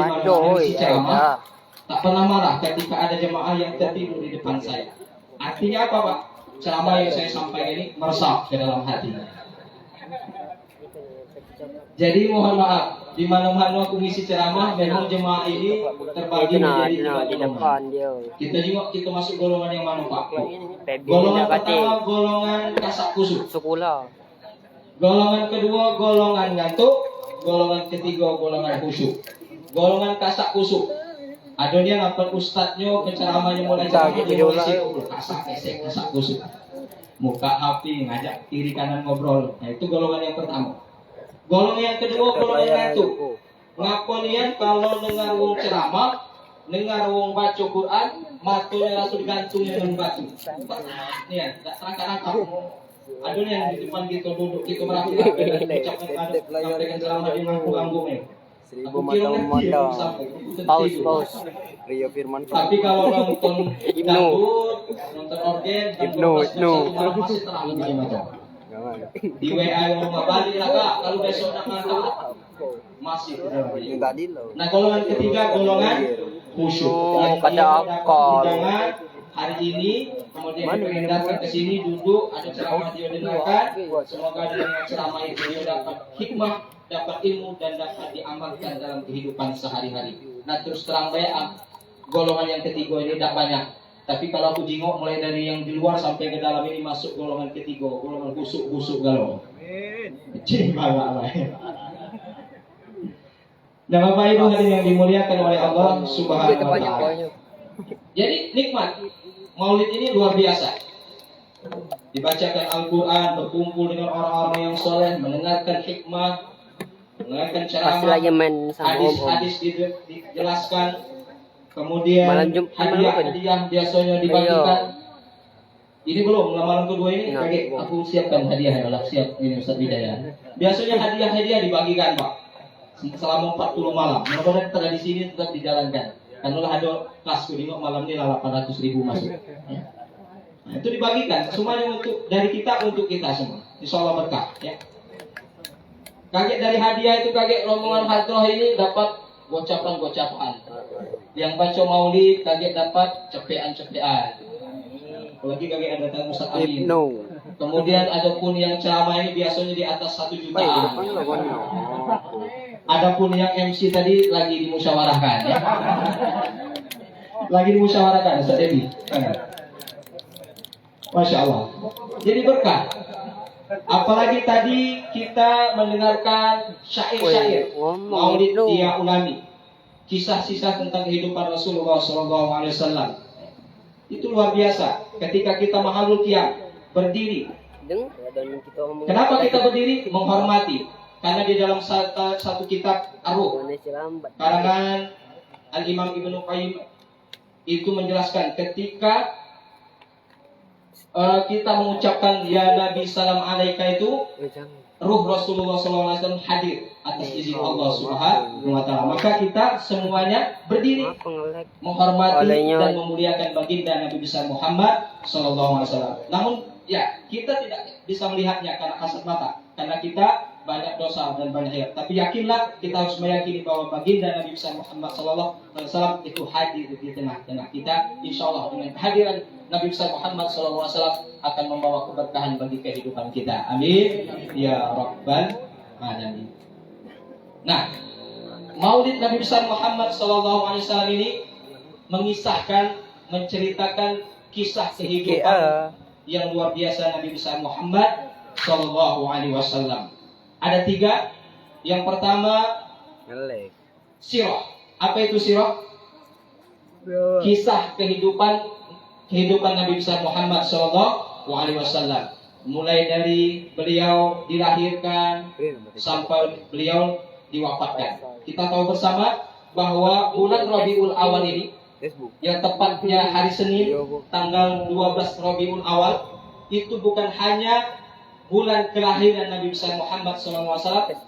di ceramah tak pernah marah ketika ada jemaah yang tertidur di depan saya. Artinya apa Pak? Ceramah yang saya sampaikan ini meresap ke dalam hati. Jadi mohon maaf, di mana-mana aku ngisi ceramah, memang jemaah ini terbagi menjadi 3 golongan. Kita juga kita masuk golongan yang mana Pak? Golongan pertama golongan kasak kusuk. Golongan kedua golongan ngantuk, golongan ketiga golongan khusyuk. Golongan kasak kusuk. Ada dia ngapal ustadznya penceramahnya mulai ceramah dia mulai kasak esek kasak kusuk. Muka HP ngajak kiri kanan ngobrol. Nah itu golongan yang pertama. Golongan yang kedua golongan ngantuk. Ngaponian kalau dengar wong ceramah, dengar wong baca Quran, matanya langsung digantungnya dengan batu. Nih, tak rangkap. Ada yang di depan kita duduk kita merapi-rapi ucapkan sampaikan ceramah di manggung-manggungnya. Aku kira ngerti ya sampai paus Rio Firman. tapi kalau nonton dangdut, nonton organ, masih terang begini macam. Di WA yang mau balik lah kak, kalau besok nak ngantuk masih Nah golongan ketiga golongan khusyuk. Pada akal. Hari ini kemudian diperintahkan ke sini duduk ada ceramah dia dengarkan. Semoga dengan ceramah itu dia dapat hikmah, dapat ilmu dan dapat diamalkan dalam kehidupan sehari-hari. Nah terus terang bayang golongan yang ketiga ini tidak banyak. Tapi kalau aku jingok mulai dari yang di luar sampai ke dalam ini masuk golongan ketiga, golongan busuk-busuk galau. Cing bala lah. Nah Bapak Ibu hadirin yang dimuliakan oleh Allah Subhanahu wa taala. Jadi nikmat Maulid ini luar biasa. Dibacakan Al-Quran, berkumpul dengan orang-orang yang soleh, mendengarkan hikmah, mendengarkan ceramah, hadis-hadis dijelaskan, kemudian hadiah biasanya dibagikan. Ini belum, malam kedua ini aku siapkan hadiah ya, siap ini Ustaz Bidaya. Biasanya hadiah dibagikan Pak selama 40 malam. Mudah-mudahan tradisi ini tetap dijalankan. Karena ada kelas kuning malam ini 800.000 masuk. Ya. Nah, itu dibagikan semuanya dari kita untuk kita semua. Insyaallah berkah. Ya. Kaget dari hadiah itu kaget rombongan hadrah ini dapat gocapan. Yang baca maulid kaget dapat cepean. Apalagi kaget ada tamu Ustaz Amin. Kemudian ada pun yang ceramah ini biasanya di atas 1 jutaan. Adapun yang MC tadi lagi dimusyawarahkan ya. Lagi dimusyawarahkan Ustaz Devi. Masya Allah. Jadi berkah. Apalagi tadi kita mendengarkan syair-syair Maulid Dia Ulami. Kisah-kisah tentang kehidupan Rasulullah SAW. Itu luar biasa. Ketika kita mahalul qiyam, berdiri. Kenapa kita berdiri? Menghormati. Karena di dalam satu kitab Ar-Ruh karangan Al-Imam Ibnu Qayyim itu menjelaskan ketika kita mengucapkan ya Nabi salam alaika itu ruh Rasulullah SAW hadir atas izin Allah Subhanahu wa taala. Maka kita semuanya berdiri menghormati dan memuliakan baginda Nabi besar Muhammad sallallahu alaihi wasallam. Namun ya kita tidak bisa melihatnya karena kasat mata, karena kita banyak dosa dan banyak hayat. Tapi yakinlah kita harus meyakini bahwa baginda Nabi besar Muhammad sallallahu alaihi wasallam itu hadir di tengah-tengah kita. Insyaallah dengan kehadiran Nabi besar Muhammad sallallahu alaihi wasallam akan membawa keberkahan bagi kehidupan kita. Amin ya rabbal alamin. Nah, Maulid Nabi besar Muhammad sallallahu alaihi wasallam ini mengisahkan, menceritakan kisah kehidupan yang luar biasa Nabi besar Muhammad sallallahu alaihi wasallam. Ada 3. Yang pertama sirah. Apa itu sirah? Kisah kehidupan Nabi besar Muhammad sallallahu alaihi wasallam. Mulai dari beliau dilahirkan sampai beliau diwafatkan. Kita tahu bersama bahwa bulan Rabiul Awal ini yang tepatnya hari Senin tanggal 12 Rabiul Awal itu bukan hanya bulan kelahiran Nabi besar Muhammad SAW,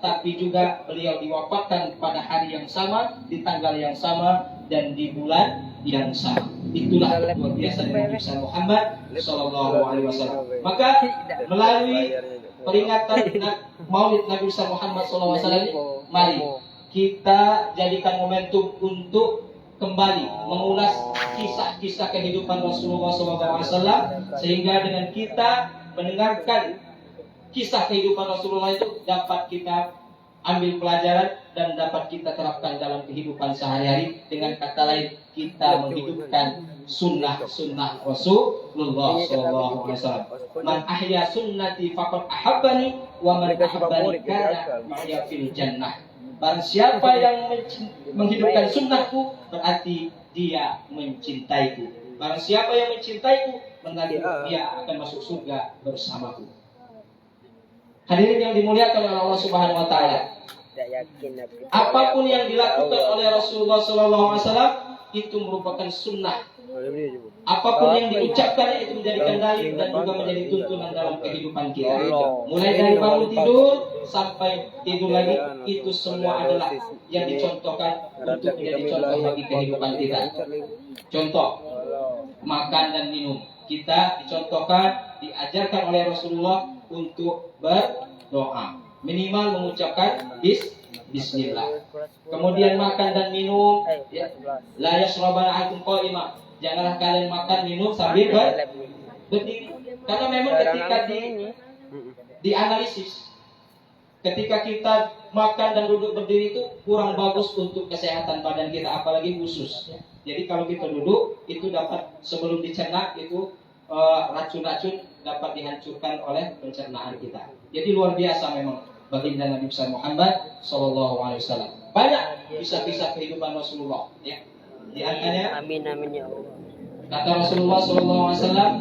tapi juga beliau diwafatkan pada hari yang sama, di tanggal yang sama, dan di bulan yang sama. Itulah luar biasa Nabi besar Muhammad SAW. Maka melalui peringatan Maulid Nabi besar Muhammad SAW, mari kita jadikan momentum untuk kembali mengulas kisah-kisah kehidupan Rasulullah SAW, sehingga dengan kita mendengarkan kisah kehidupan Rasulullah itu dapat kita ambil pelajaran dan dapat kita terapkan dalam kehidupan sehari-hari. Dengan kata lain, kita menghidupkan sunnah-sunnah Rasulullah SAW. Man ahya sunnati faqad ahabbani wa man ahabbani kana ma'ya fil jannah. Barang siapa yang menghidupkan sunnahku, berarti dia mencintaiku. Barang siapa yang mencintaiku, berarti dia akan masuk surga bersamaku. Hadirin yang dimuliakan oleh Allah Subhanahu wa taala. Apapun yang dilakukan oleh Rasulullah SAW itu merupakan sunnah. Apapun yang diucapkan itu menjadikan dalil dan juga menjadi tuntunan dalam kehidupan kita. Mulai dari bangun tidur sampai tidur lagi, itu semua adalah yang dicontohkan untuk menjadi contoh bagi kehidupan kita. Contoh, makan dan minum. Kita dicontohkan, diajarkan oleh Rasulullah untuk berdoa. Minimal mengucapkan bismillah. Kemudian makan dan minum, ya. La yashrabana akum qa'imah. Janganlah kalian makan minum sambil berdiri. Karena memang ketika dianalisis, ketika kita makan dan duduk berdiri itu kurang bagus untuk kesehatan badan kita, apalagi usus. Jadi kalau kita duduk itu dapat sebelum dicerna itu racun-racun dapat dihancurkan oleh pencernaan kita. Jadi luar biasa memang baginda Nabi besar Muhammad SAW. Banyak kisah-kisah kehidupan Rasulullah. Ya. Di antaranya, Amin ya Allah. kata Rasulullah SAW,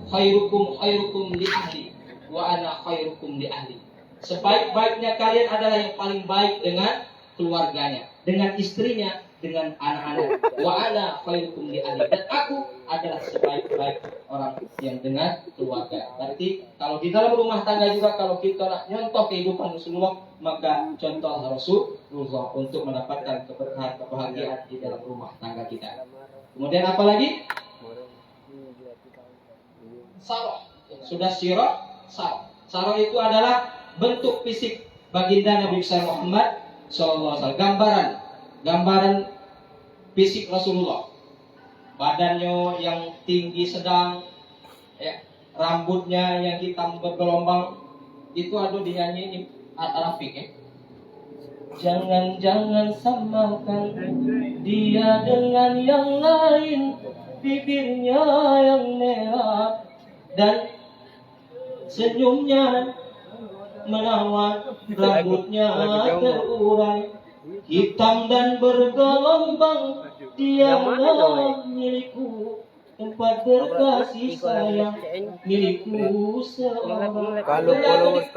khairukum li ahli, wa ana khairukum li ahli. Sebaik-baiknya kalian adalah yang paling baik dengan keluarganya, dengan istrinya, dengan anak-anak. Wa ana khairukum li ahli, dan aku adalah sebaik-baik orang yang dengan keluarga. Berarti kalau di dalam rumah tangga juga, kalau kita nyontoh kehidupan Rasulullah, maka contoh Rasulullah untuk mendapatkan keberkahan, kebahagiaan di dalam rumah tangga kita. Kemudian apa lagi? Sarah. Sudah sirah, sarah. Sarah itu adalah bentuk fisik baginda Nabi besar Muhammad SAW. Gambaran fisik Rasulullah. Badannya yang tinggi sedang, ya, rambutnya yang hitam bergelombang. Itu ada dinyanyi Rafiq, ya. Jangan samakan dia dengan yang lain, bibirnya yang merah dan senyumnya menawan, rambutnya terurai, hitam dan bergelombang. Dialah milikku, tempat berkasih sayang, milikku seorang.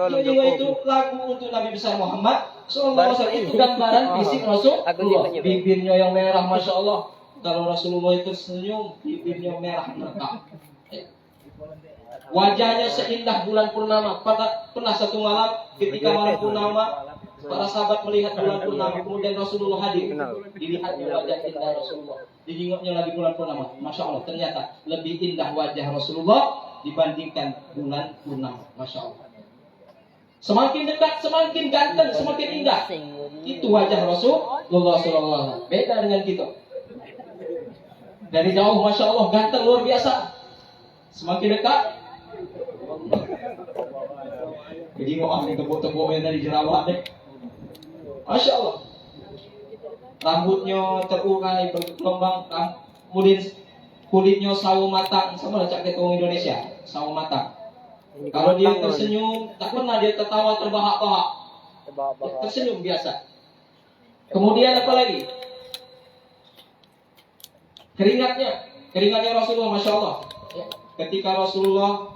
Jadi itu lagu untuk Nabi besar Muhammad SAW. Itu gambaran fisik Rasulullah. Bibirnya yang merah, masya Allah. Kalau Rasulullah itu senyum, bibirnya merah mereka. Wajahnya seindah bulan purnama. Pernah satu malam ketika malam purnama, para sahabat melihat bulan purnama, kemudian Rasulullah hadir. Dilihatnya wajah indah Rasulullah. Dijenguknya lagi bulan purnama. Masya Allah, ternyata lebih indah wajah Rasulullah dibandingkan bulan purnama. Masya Allah. Semakin dekat, semakin ganteng, semakin indah. Itu wajah Rasulullah SAW. Beda dengan kita. Dari jauh, masya Allah, ganteng luar biasa. Semakin dekat, jadi mau ambil tepuk-tepuk yang tadi jerawat deh. Masya Allah. Rambutnya terurai bergelombang, kemudian kulitnya sawo matang, sama lah cak ketong Indonesia, sawo matang. Kalau dia tersenyum, tak pernah dia tertawa terbahak-bahak. Tersenyum biasa. Kemudian apa lagi? Keringatnya Rasulullah, masya Allah. Ketika Rasulullah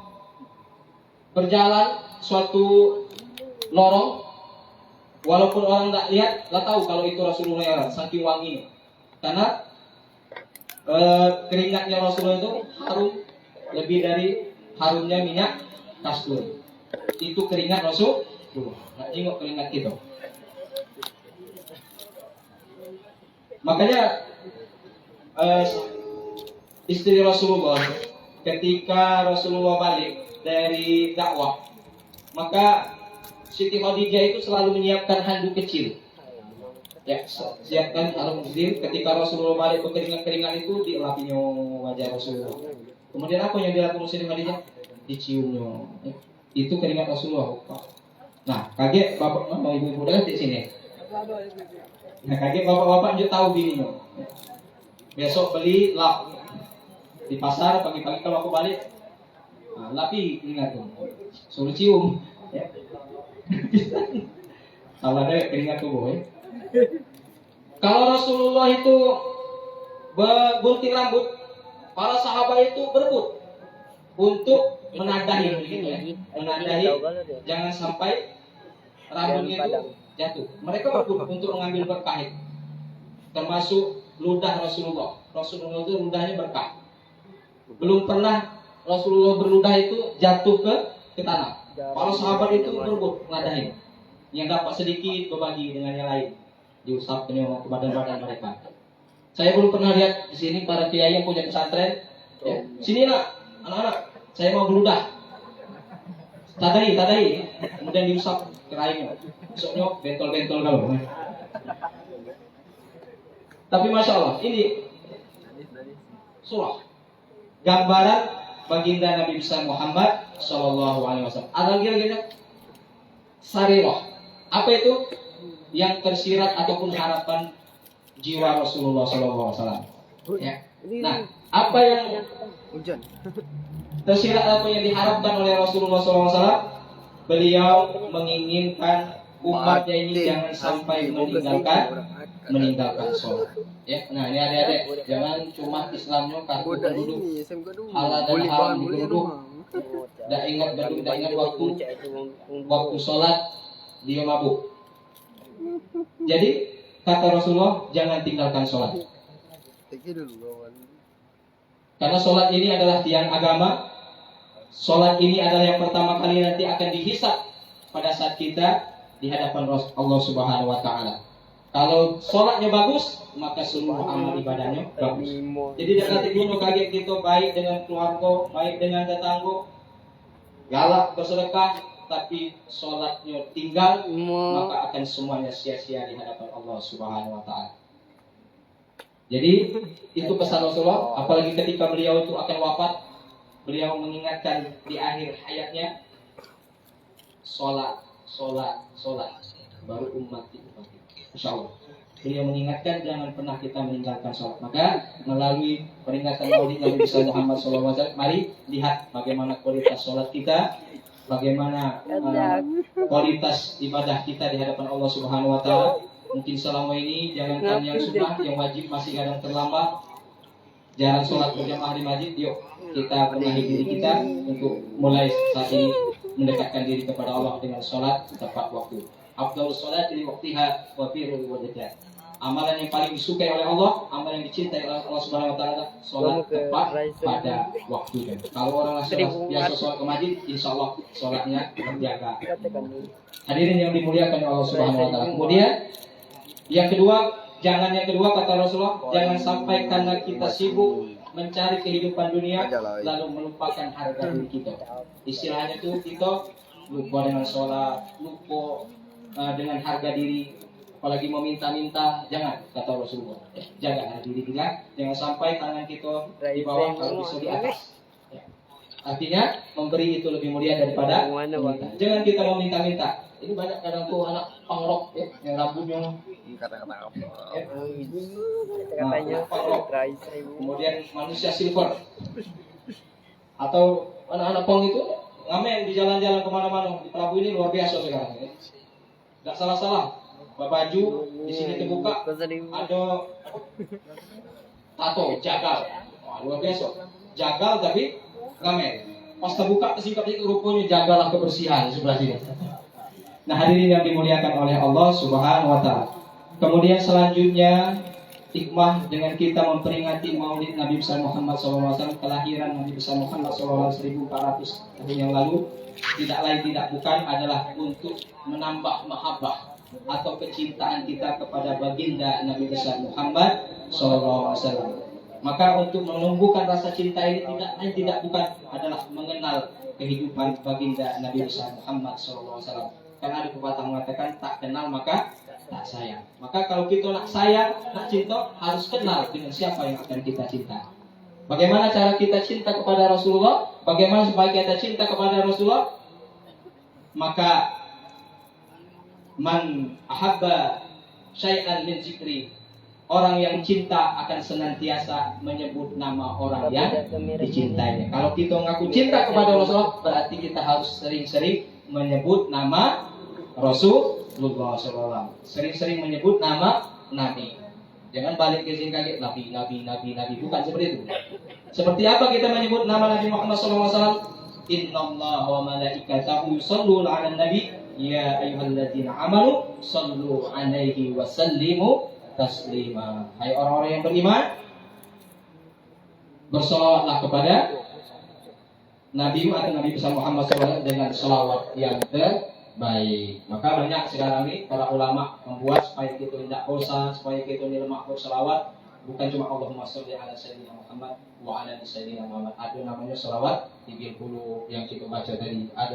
berjalan suatu lorong, walaupun orang tak lihat, lah tahu kalau itu Rasulullah yang saking wangi. Karena keringatnya Rasulullah itu harum lebih dari harumnya minyak kasturi. Itu keringat Rasulullah. Nak tengok keringat kita. Makanya istri Rasulullah ketika Rasulullah balik dari dakwah, maka Siti Khadijah itu selalu menyiapkan handuk kecil. Ya, siapkan handuk kecil. Ketika Rasulullah balik berkeringat-keringat itu dielapinya wajah Rasulullah. Kemudian apa yang dilakukan Siti Khadijah? Diciumnya. Itu keringat Rasulullah. Nah, kaget bapak mau ibu-ibu udah di sini. Nah, kaget bapak-bapak juga tahu bininya. Besok beli lap di pasar pagi-pagi kalau aku balik. Nah, lapi ingat tuh. Suruh cium. Ya. Salah deh keringat tubuh ya. Kalau Rasulullah itu gunting rambut, para sahabat itu berebut untuk menadahi begitu ya. Menadahi jangan sampai rambutnya itu jatuh. Mereka berebut untuk mengambil berkah itu. Termasuk ludah Rasulullah. Rasulullah itu ludahnya berkah. Belum pernah Rasulullah berludah itu jatuh ke tanah. Para sahabat itu berebut menadahi. Yang dapat sedikit berbagi dengan yang lain, diusap ke badan-badan mereka. Saya belum pernah lihat di sini para kiai yang punya pesantren. Ya. Sini nak, anak-anak, saya mau beludah. Tadai, kemudian diusap ke lainnya. Besoknya bentol-bentol kalau. Tapi masya Allah, ini surah gambaran baginda Nabi besar Muhammad Shallallahu Alaihi Wasallam. Ada lagi sarirah. Apa itu? Yang tersirat ataupun harapan jiwa Rasulullah Shallallahu Alaihi Wasallam. Ya. Nah, apa yang tersirat apa yang diharapkan oleh Rasulullah Shallallahu Alaihi Wasallam? Beliau menginginkan umatnya ini jangan sampai meninggalkan sholat. Ya, nah ini adik-adik, jangan cuma Islamnya kartu penduduk, halal dan haram digeruduk, tidak ingat berdua, tidak ingat waktu sholat dia mabuk. Jadi kata Rasulullah jangan tinggalkan sholat. Karena sholat ini adalah tiang agama. Sholat ini adalah yang pertama kali nanti akan dihisab pada saat kita di hadapan Allah Subhanahu Wa Taala. Kalau sholatnya bagus, maka seluruh amal ibadahnya bagus. Jadi nanti bunuh kaget kita baik dengan keluarga, baik dengan tetangga, galak bersedekah, tapi sholatnya tinggal, maka akan semuanya sia-sia di hadapan Allah Subhanahu Wa Taala. Jadi itu pesan Rasulullah. Apalagi ketika beliau itu akan wafat, beliau mengingatkan di akhir hayatnya, sholat, baru ummati. Insya Allah. Beliau mengingatkan jangan pernah kita meninggalkan sholat. Maka melalui peringatan Maulid Nabi besar Muhammad SAW, mari lihat bagaimana kualitas sholat kita, bagaimana kualitas ibadah kita di hadapan Allah Subhanahu Wa Taala. Mungkin selama ini jangankan yang sunnah, yang wajib masih kadang terlambat. Jarang sholat berjamaah di masjid. Yuk kita benahi diri kita untuk mulai saat ini mendekatkan diri kepada Allah dengan sholat tepat waktu. Afdhalus sholat li waqtiha wa birrul walidain. Amalan yang paling disukai oleh Allah, amalan yang dicintai oleh Allah Subhanahu Wa Taala, sholat tepat pada waktunya. Kalau orang biasa sholat ke masjid, insya Allah sholatnya terjaga. Hadirin yang dimuliakan oleh Allah Subhanahu Wa Taala. Kemudian yang kedua kata Rasulullah, jangan sampai karena kita sibuk mencari kehidupan dunia lalu melupakan harga diri kita. Istilahnya itu kita lupa dengan sholat, lupa dengan harga diri, apalagi meminta-minta, jangan, kata Rasulullah. Jaga harga diri kita, jangan sampai tangan kita di bawah kalau bisa di atas. Ya. Artinya memberi itu lebih mulia daripada meminta. Jangan kita meminta-minta. Ini banyak kadang tuh anak pangrok ya, yang rambutnya kata-katanya pangrok. Kemudian manusia silver atau anak-anak pong itu ngamen di jalan-jalan kemana-mana. Di Prabu ini luar biasa sekarang ya. Gak salah-salah, baju di sini terbuka, ada tato, jagal, luar biasa, jagal tapi ngamen. Pas terbuka kesingkapnya rupanya jagalah kebersihan di sebelah sini. Nah hadirin yang dimuliakan oleh Allah Subhanahu Wa Taala. Kemudian selanjutnya hikmah dengan kita memperingati Maulid Nabi besar Muhammad SAW, kelahiran Nabi besar Muhammad SAW 1400 tahun yang lalu, tidak lain tidak bukan adalah untuk menambah mahabbah atau kecintaan kita kepada baginda Nabi besar Muhammad SAW. Maka untuk menumbuhkan rasa cinta ini tidak lain tidak bukan adalah mengenal kehidupan baginda Nabi besar Muhammad SAW. Karena ada pepatah mengatakan tak kenal maka tak sayang. Maka kalau kita nak sayang, nak cinta, harus kenal dengan siapa yang akan kita cinta. Bagaimana cara kita cinta kepada Rasulullah? Bagaimana supaya kita cinta kepada Rasulullah? Maka Man ahabba syai'an min zikri. Orang yang cinta akan senantiasa menyebut nama orang yang dicintainya. Kalau kita ngaku cinta kepada Rasulullah, berarti kita harus sering-sering menyebut nama Rasulullah SAW. Sering-sering menyebut nama Nabi. Jangan balik ke sini kaget Nabi. Bukan seperti itu. Seperti apa kita menyebut nama Nabi Muhammad SAW? Innallaha wa malaikatahu yusholluna 'alan nabi ya ayyuhalladzina amanu shallu 'alaihi wa sallimu taslima. Hai orang-orang yang beriman, bersolawatlah kepada Nabi atau Nabi besar Muhammad SAW dengan selawat yang terbaik. Maka banyak sekarang ini para ulama membuat supaya kita tidak bosan, supaya kita ini lemak berselawat. Bukan cuma Allahumma sholli ala sayyidina Muhammad wa ala sayyidina Muhammad. Ada namanya selawat 30 yang kita baca tadi. Ada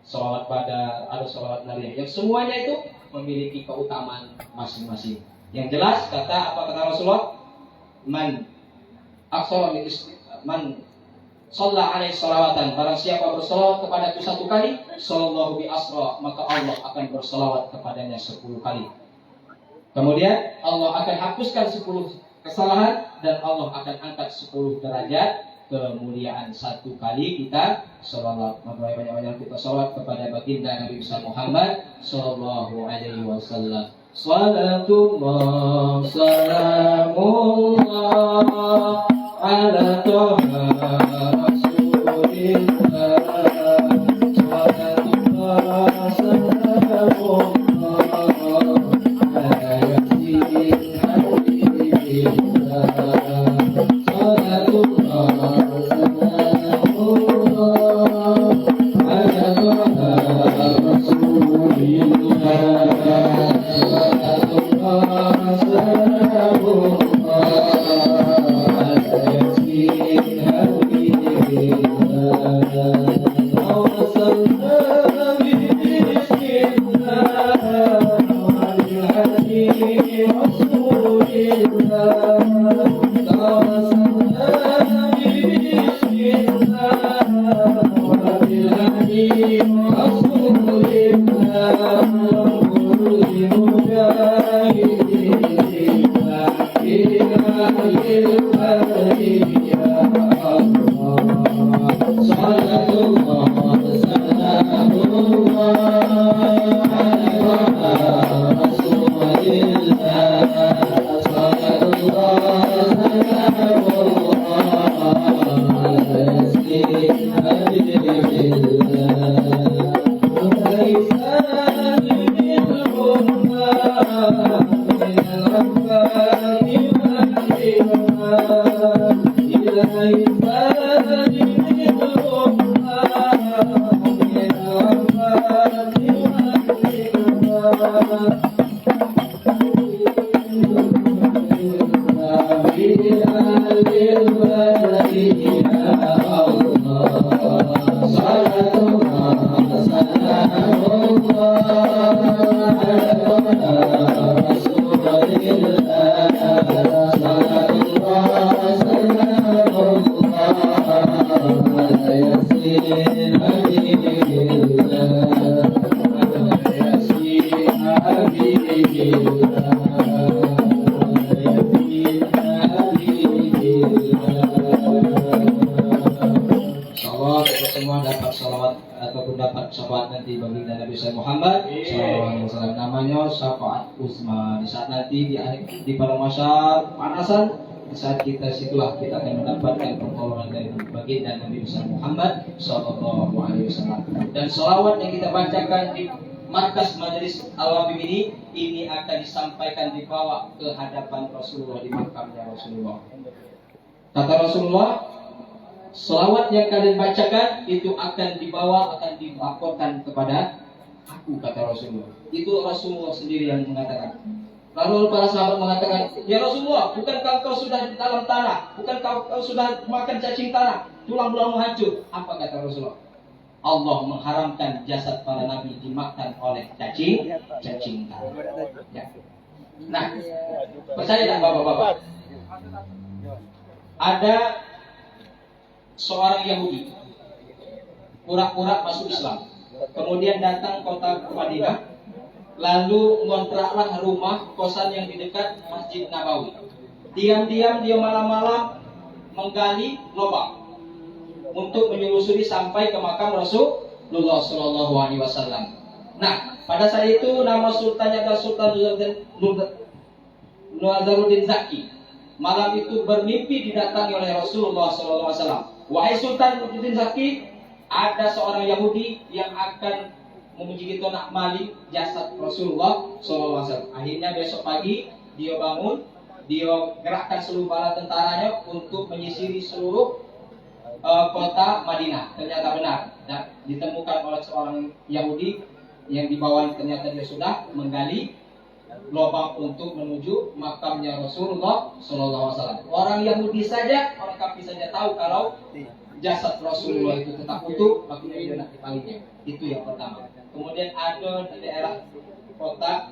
selawat pada, ada selawat Nabi. Yang semuanya itu memiliki keutamaan masing-masing. Yang jelas kata Rasulullah, man shalla alaihi salawatan, barang siapa berselawat kepadaku 1 kali, sallallahu bi asra, maka Allah akan berselawat kepadanya 10 kali. Kemudian Allah akan hapuskan 10 kesalahan dan Allah akan angkat 10 derajat kemuliaan 1 kali kita salawat. Maka banyak-banyak kita salawat kepada baginda Nabi besar Muhammad sallallahu alaihi wasallam. Salatullah salamullah ala toha rasulillah. Salatullah salamullah ala yasin habibillah. Di pada masa panasan, saat kita situlah kita akan mendapatkan pertolongan dari baginda Nabi besar Muhammad sallallahu alaihi wasallam. Dan selawat yang kita bacakan di markas majelis Al-Wabib ini akan disampaikan dibawa ke hadapan Rasulullah di makamnya Rasulullah. Kata Rasulullah, selawat yang kalian bacakan itu akan dibawa, akan dilaporkan kepada aku, kata Rasulullah. Itu Rasulullah sendiri yang mengatakan. Lalu para sahabat mengatakan, ya Rasulullah, bukankah kau sudah di dalam tanah? Bukankah kau sudah makan cacing tanah? Tulang-tulangmu hancur. Apa kata Rasulullah? Allah mengharamkan jasad para nabi dimakan oleh cacing tanah. Ya. Nah, percaya tak bapak-bapak? Ada seorang Yahudi pura-pura masuk Islam. kemudian datang kota Madinah, lalu ngontraklah rumah kosan yang di dekat Masjid Nabawi. Diam-diam dia malam-malam menggali lubang untuk menyelusuri sampai ke makam Rasulullah Shallallahu Alaihi Wasallam. Nah, pada saat itu nama sultannya adalah Sultan Nazaruddin Zaki. Malam itu bermimpi didatangi oleh Rasulullah Shallallahu Alaihi Wasallam. Wahai Sultan Nazaruddin Zaki, ada seorang Yahudi yang akan memuji kita nak mali jasad Rasulullah Shallallahu Alaihi Wasallam. Akhirnya besok pagi dia bangun, dia gerakkan seluruh bala tentaranya untuk menyisiri seluruh kota Madinah. Ternyata benar, dan ditemukan oleh seorang Yahudi yang di bawah ternyata dia sudah menggali lubang untuk menuju makamnya Rasulullah Sallallahu Alaihi Wasallam. Orang Yahudi saja, orang kafir saja tahu kalau jasad Rasulullah itu tetap utuh, makanya dia nak dipalinya. Itu yang pertama. Kemudian ada di daerah kota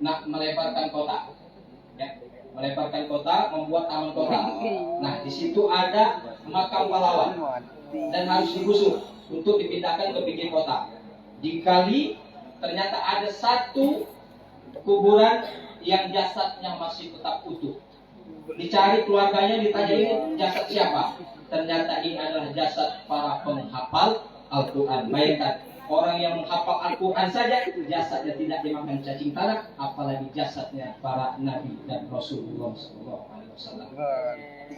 nak melebarkan kota, ya, melebarkan kota, membuat taman kota. Nah, di situ ada makam pahlawan dan harus digusur untuk dipindahkan ke pinggir kota. Dikali ternyata ada satu kuburan yang jasadnya masih tetap utuh. Dicari keluarganya, ditanya ini jasad siapa? Ternyata ini adalah jasad para penghafal Al-Quran. Bayangkan, orang yang menghafal Al-Quran saja jasadnya tidak dimakan cacing tanah, apalagi jasadnya para nabi dan Rasulullah SAW.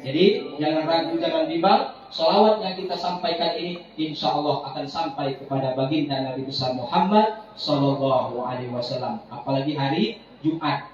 Jadi jangan ragu, jangan bimbang. Salawat yang kita sampaikan ini insya Allah akan sampai kepada baginda Nabi besar Muhammad Sallallahu Alaihi Wasallam. Apalagi hari Jumat.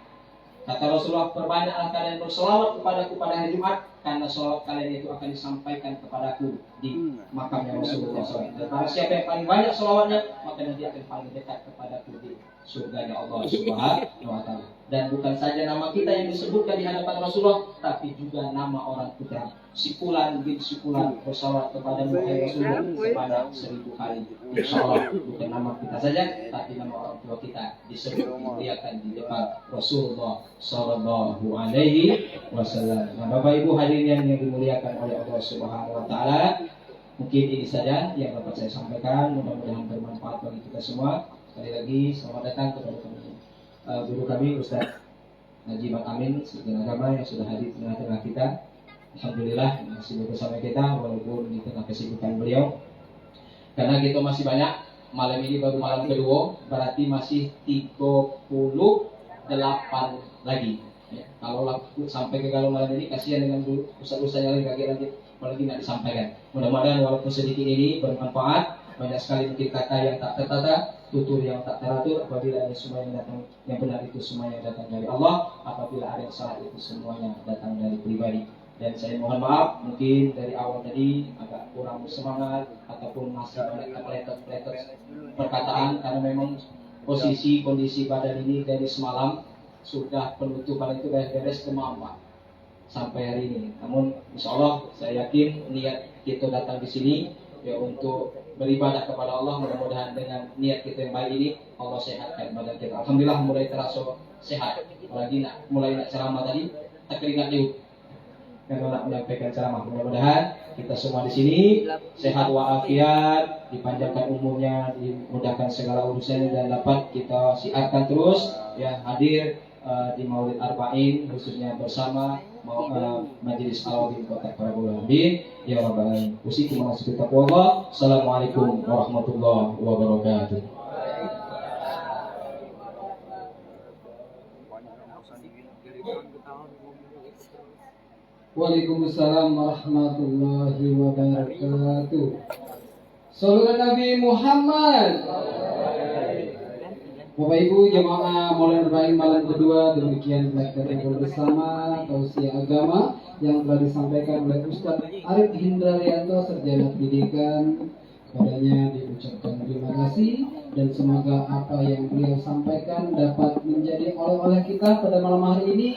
Kata Rasulullah, perbanyaklah kalian bersalawat kepadaku pada hari Jumat, karena salawat kalian itu akan disampaikan kepadaku di makamnya Rasulullah SAW. Dan para siapa yang paling banyak salawatnya, maka nanti akan paling dekat kepadaku di surganya Allah Subhanahu wa Ta'ala. Dan bukan saja nama kita yang disebutkan di hadapan Rasulullah, tapi juga nama orang kita. Sipulan bin Sipulan bersalawat kepada Muhammad Rasulullah sebanyak 1000 kali. Insya Allah bukan nama kita saja, tapi nama orang tua kita disebut, dimuliakan di depan Rasulullah Sallallahu Alaihi Wasallam. Nah, Bapak Ibu hadirin yang dimuliakan oleh Allah Subhanahu Wa Taala, mungkin ini saja yang dapat saya sampaikan. Mudah-mudahan bermanfaat bagi kita semua. Sekali lagi selamat datang kepada guru kami Ustaz Najib Amin, Sarjana Agama yang sudah hadir di tengah-tengah kita. Alhamdulillah masih bersama kita walaupun di tengah kesibukan beliau. Karena kita masih banyak, malam ini baru malam kedua, berarti masih 38 lagi. Ya, kalau sampai ke kalau malam ini kasihan dengan ustaz-ustaznya lagi apalagi tidak disampaikan. Mudah-mudahan walaupun sedikit ini bermanfaat. Banyak sekali mungkin kata yang tak tertata, tutur yang tak teratur. Apabila ada semua yang datang yang benar itu semuanya datang dari Allah. Apabila ada yang salah itu semuanya datang dari pribadi. Dan saya mohon maaf mungkin dari awal tadi agak kurang bersemangat ataupun masih banyak terpeletot perkataan, karena memang posisi kondisi badan ini dari semalam sudah penutupan itu beres-beres demam Pak sampai hari ini. Namun insya Allah saya yakin niat kita datang di sini ya untuk beribadah kepada Allah. Mudah-mudahan dengan niat kita yang baik ini Allah sehatkan badan kita. Alhamdulillah mulai terasa sehat. Apalagi mulai nak ceramah tadi tak keringat liut karena nak menyampaikan ceramah. Mudah-mudahan kita semua di sini sehat walafiat, dipanjangkan umurnya, dimudahkan segala urusannya, dan dapat kita siarkan terus ya hadir di Maulid Arba'in khususnya bersama Majelis Al-Awin Kota Prabowo Amin ya Rabbal Alamin. Usikum warahmatullahi wabarakatuh. Assalamualaikum warahmatullahi wabarakatuh. Waalaikumsalam warahmatullahi wabarakatuh. Sallallahu Nabi Muhammad. Bapak Ibu jemaah Maulid Arba'in malam kedua, demikian telah kita bersama tausiah agama yang telah disampaikan oleh Ustaz Arif Hindrarianto, Sarjana Pendidikan. Padanya diucapkan terima kasih dan semoga apa yang beliau sampaikan dapat menjadi oleh-oleh kita pada malam hari ini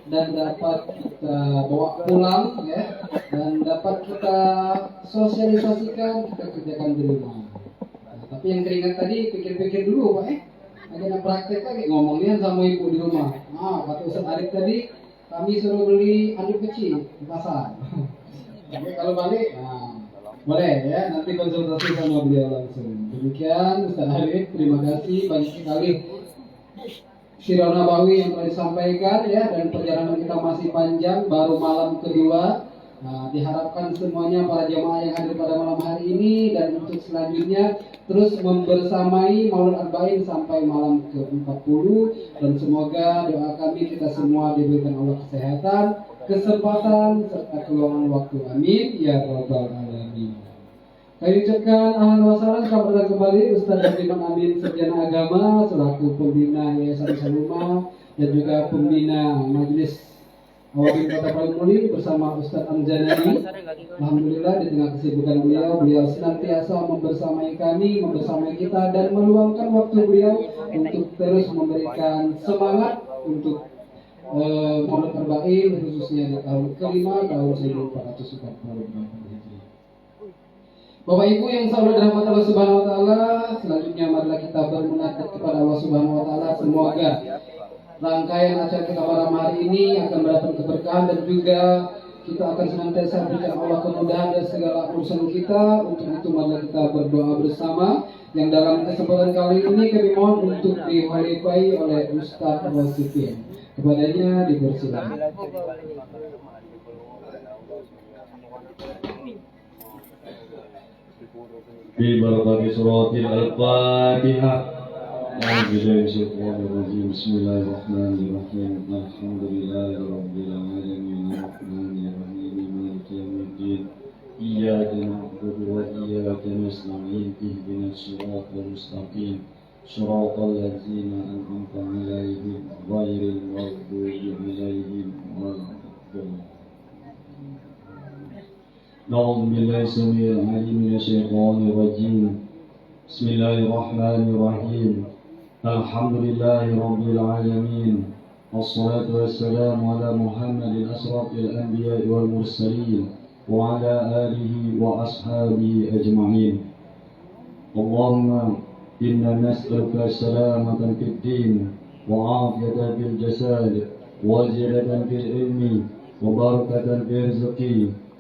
dan dapat kita bawa pulang ya, dan dapat kita sosialisasikan, kita kerjakan di rumah. Nah, tapi yang teringat tadi pikir-pikir dulu Pak ada yang praktek lagi ngomongnya sama ibu di rumah. Kata Ustaz Arif tadi kami suruh beli anduk kecil di pasar. Tapi kalau balik, Boleh ya, nanti konsultasi sama beliau langsung. Demikian Ustaz Arif, terima kasih banyak sekali Sirah Nabawi yang telah disampaikan ya, dan perjalanan kita masih panjang, baru malam kedua. Nah, diharapkan semuanya para jamaah yang hadir pada malam hari ini dan untuk selanjutnya terus membersamai Maulid Arba'in sampai malam ke-40, dan semoga doa kami kita semua diberikan Allah kesehatan, kesempatan serta keluangan waktu. Amin ya rabbal alamin. Kami ucapkan ahlan wa sahlan, selamat datang kembali Ustaz Abdul Amin Sarjana Agama selaku pembina Yayasan Saluma dan juga pembina Majelis Awabin Kota Paling Muli bersama Ustaz Amzanani. Alhamdulillah di tengah kesibukan beliau senantiasa membersamai kami, membersamai kita, dan meluangkan waktu beliau untuk terus memberikan semangat untuk Maulid Arba'in khususnya di tahun kelima tahun 1444. Bapak Ibu yang selalu dirahmati Allah Subhanahu wa taala, selanjutnya marilah kita bermunajat kepada Allah Subhanahu wa taala. Semoga rangkaian acara kita malam hari ini akan mendapat keberkahan, dan juga kita akan senantiasa berikan Allah kemudahan dan segala urusan kita. Untuk itu marilah kita berdoa bersama, yang dalam kesempatan kali ini kami mohon untuk dikhalifahi oleh Ustaz Wasifin. Kepadanya dipersilakan. في بركة سورة الفاتحة. أعوذ بالله من الشيطان الرجيم. بسم الله الرحمن الرحيم. الحمد لله رب العالمين الرحمن الرحيم مالك يوم الدين. إياك نعبد وإياك نستعين. اهدنا الصراط المستقيم صراط الذين أنعمت عليهم غير المغضوب عليهم ولا الضالين. نعوذ بالله السميع العليم من الشيطان الرجيم. بسم الله الرحمن الرحيم. الحمد لله رب العالمين، والصلاة والسلام على محمد أشرف الأنبياء والمرسلين وعلى آله وأصحابه أجمعين. اللهم إنا نسألك سلامة في الدين وعافية في الجسد وزيادة في العلم وبركة في الرزق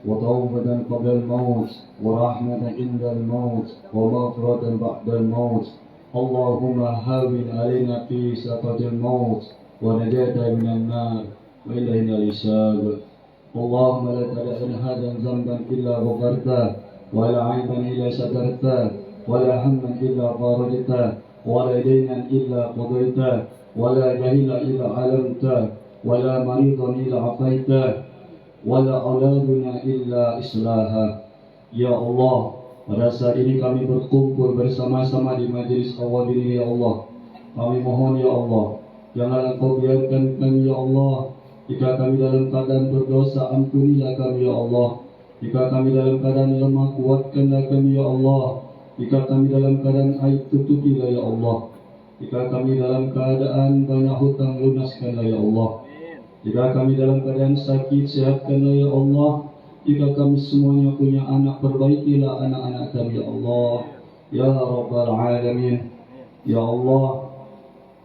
وتوبة قبل الموت ورحمة عند الموت ومغفرة بعد الموت. اللهم هون علينا في سكرة الموت ونجاة من النار وإلينا الحساب. اللهم لا تدع هذا ذنبا إلا غفرته، ولا عيبا إلا سترته، ولا هما إلا فرجته، ولا دينا إلا قضيته، ولا جهلا إلا علمته، ولا مريضا إلا عافيته، wala auladuna illa islaha. Ya Allah, pada saat ini kami berkumpul bersama-sama di majelis awal ini ya Allah. Kami mohon ya Allah, jangan Engkau biarkan kami ya Allah. Jika kami dalam keadaan berdosa, ampunilah kami ya Allah. Jika kami dalam keadaan lemah, kuatkanlah kami ya Allah. Jika kami dalam keadaan aib, tutupilah ya Allah. Jika kami dalam keadaan banyak hutang, lunaskanlah ya Allah. Jika kami dalam keadaan sakit, sehatkanlah ya Allah. Jika kami semuanya punya anak, perbaikilah anak-anak kami ya Allah. Ya Rabbal Alamin. Ya Allah,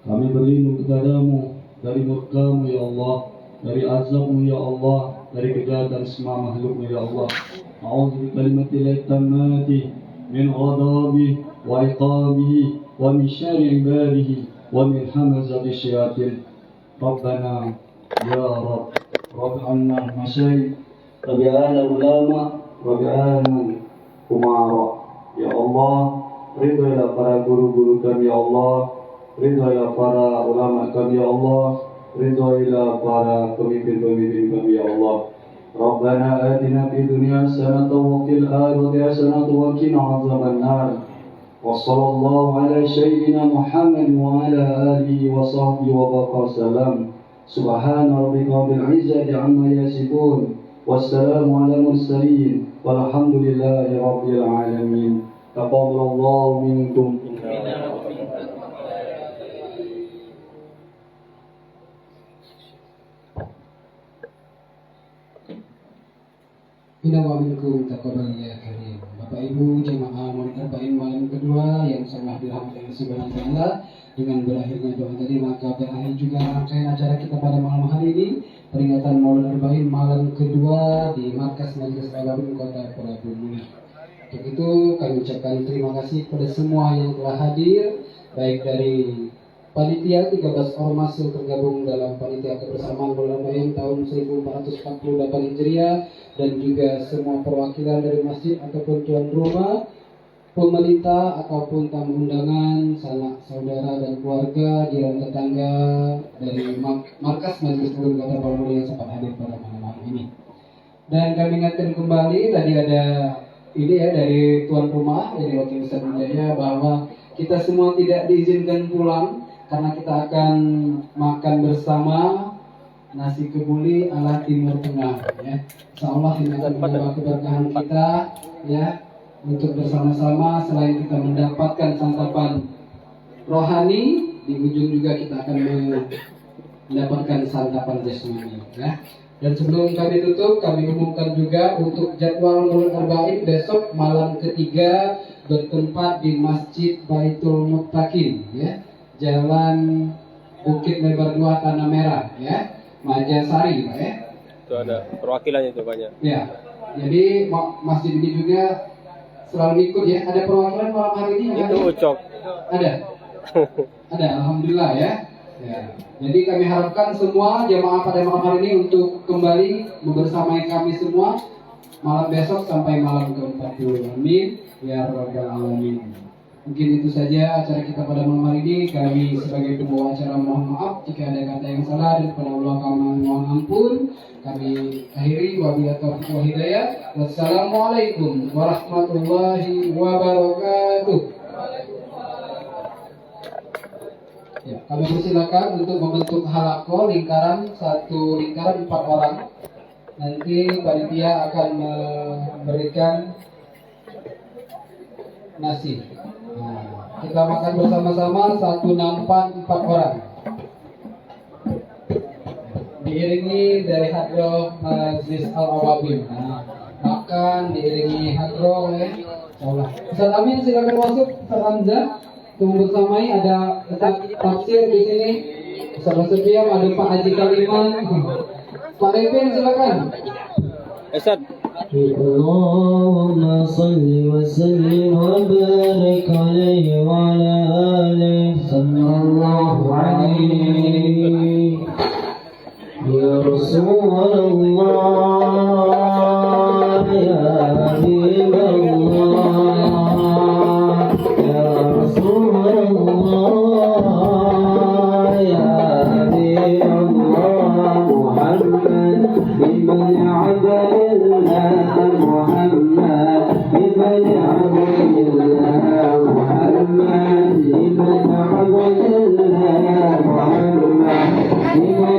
kami berlindung kepadamu dari murka-Mu ya Allah, dari azab-Mu ya Allah, dari kejahatan semua makhluk-Mu ya Allah. A'udzu bi kalimatillahi tammati min ghadabi wa iqabihi wa min syarri ibadihi wa min hamazati syayatin. Rabbana ya Rabb, Rabb anna masyayikh, Rabbi ana ulama, Rabbi ana umara. Ya Allah, ridhoilah para guru-guru kami ya Allah, ridhoilah para ulama kami ya Allah, ridhoilah para pemimpin-pemimpin kami ya Allah. Rabbana atina fid dunya hasanatan wa fil akhirati hasanatan wa qina adzaban nar. Wa sallallahu ala sayyidina Muhammad wa ala alihi wa sahbihi wa baraka sallam. Subhana rabbika rabbil izzati amma yasifun, wassalamu ala mursalin, walhamdulillahi rabbil alamin. Taqabbalallahu minkum. Inna wa minkum taqabbal ya karim. Bapak Ibu jemaah Maulid Arba'in malam kedua yang sangat dirahmati Allah Subhanahu wa taala, dengan berakhirnya doa tadi maka berakhir juga rangkaian acara kita pada malam hari ini, peringatan Maulid Arba'in malam kedua di Markas Majelis Awabin Kota Prabu Muli. Untuk itu kami ucapkan terima kasih kepada semua yang telah hadir, baik dari panitia 13 ormas yang tergabung dalam panitia kebersamaan bulan Bayang tahun 1448 Hijriah, dan juga semua perwakilan dari masjid ataupun tuan rumah, pemerintah ataupun tamu undangan, sanak saudara dan keluarga, jiran tetangga dari markas Majelis Ulum Kota Palu yang sempat hadir pada malam ini. Dan kami ingatkan kembali, tadi ada ini ya dari tuan rumah, dari wakil besar Jaya, bahwa kita semua tidak diizinkan pulang karena kita akan makan bersama nasi kebuli ala Timur Tengah, ya. Insyaallah ini akan menambah keberkahan kita, ya, untuk bersama-sama. Selain kita mendapatkan santapan rohani, di ujung juga kita akan mendapatkan santapan jasmani, ya. Dan sebelum kami tutup, kami umumkan juga untuk jadwal Maulid Arba'in besok malam ketiga bertempat di Masjid Baitul Muttaqin, ya, Jalan Bukit Lebar 2 Tanah Merah, ya, Majasari, Pak, ya. Itu ada perwakilannya itu banyak. Ya, jadi masjid ini juga selalu ikut, ya. Ada perwakilan malam hari ini? Itu Ucok. Ada. Ada, alhamdulillah, ya. Ya. Jadi kami harapkan semua jamaah pada malam hari ini untuk kembali membersamai kami semua malam besok sampai malam ke-40. Amin ya rabbal alamin. Mungkin itu saja acara kita pada malam hari ini. Kami sebagai pembawa acara mohon maaf jika ada kata yang salah, dan kepada Allah kami mohon ampun. Kami akhiri wabillahi taufiq wal hidayah. Wassalamualaikum warahmatullahi wabarakatuh. Ya, kami persilakan untuk membentuk halaqah lingkaran, satu lingkaran 4 orang. Nanti panitia akan memberikan nasi. Nah, kita makan bersama-sama, satu nampan 4 orang. Diiringi dari hadroh Majlis Al-Awabim. Nah, makan diiringi hadroh, ya. Insyaallah. Ustaz Amin silakan masuk. Ustaz Hamzah. Tunggu bersamai, ada tafsir di sini. Ustaz Sepiam, ada Pak Haji Kaliman. Pak Repin silakan. Ustaz. Allahumma salli wa sallim wa barik alaihi wa ala alihi sallallahu alaihi ya Rasulullah ya Habibullah ya Rasulullah ya Habibullah Muhammad ibn Abdullah Muhammad ibn Abdullah Muhammad ibn Abdullah Muhammad ibn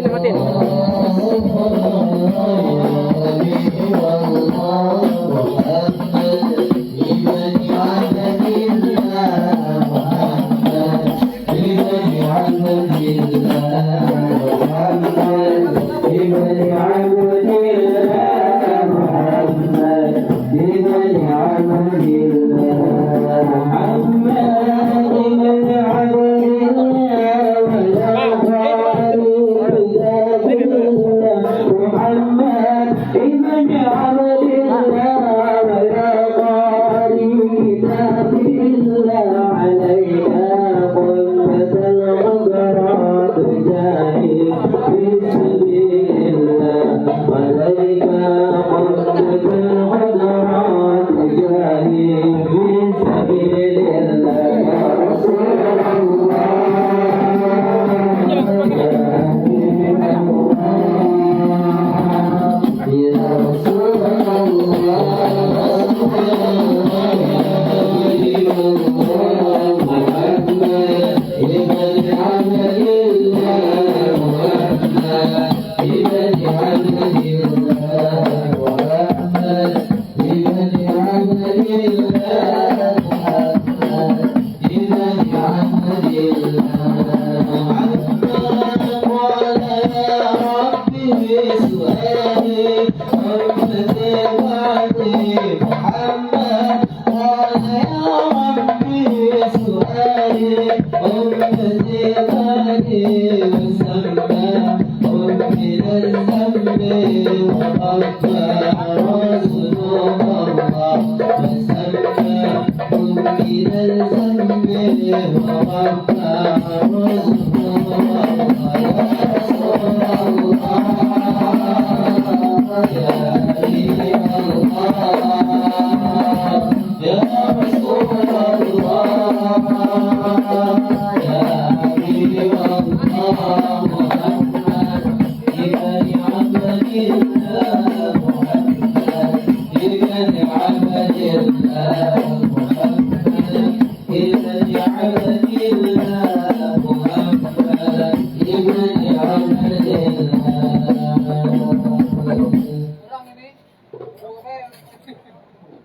Matiin. Muhammad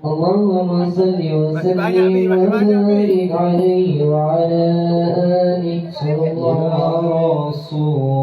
اللهم صل وسلم وبارك عليه وعلى آله صلى الله عليه وسلم.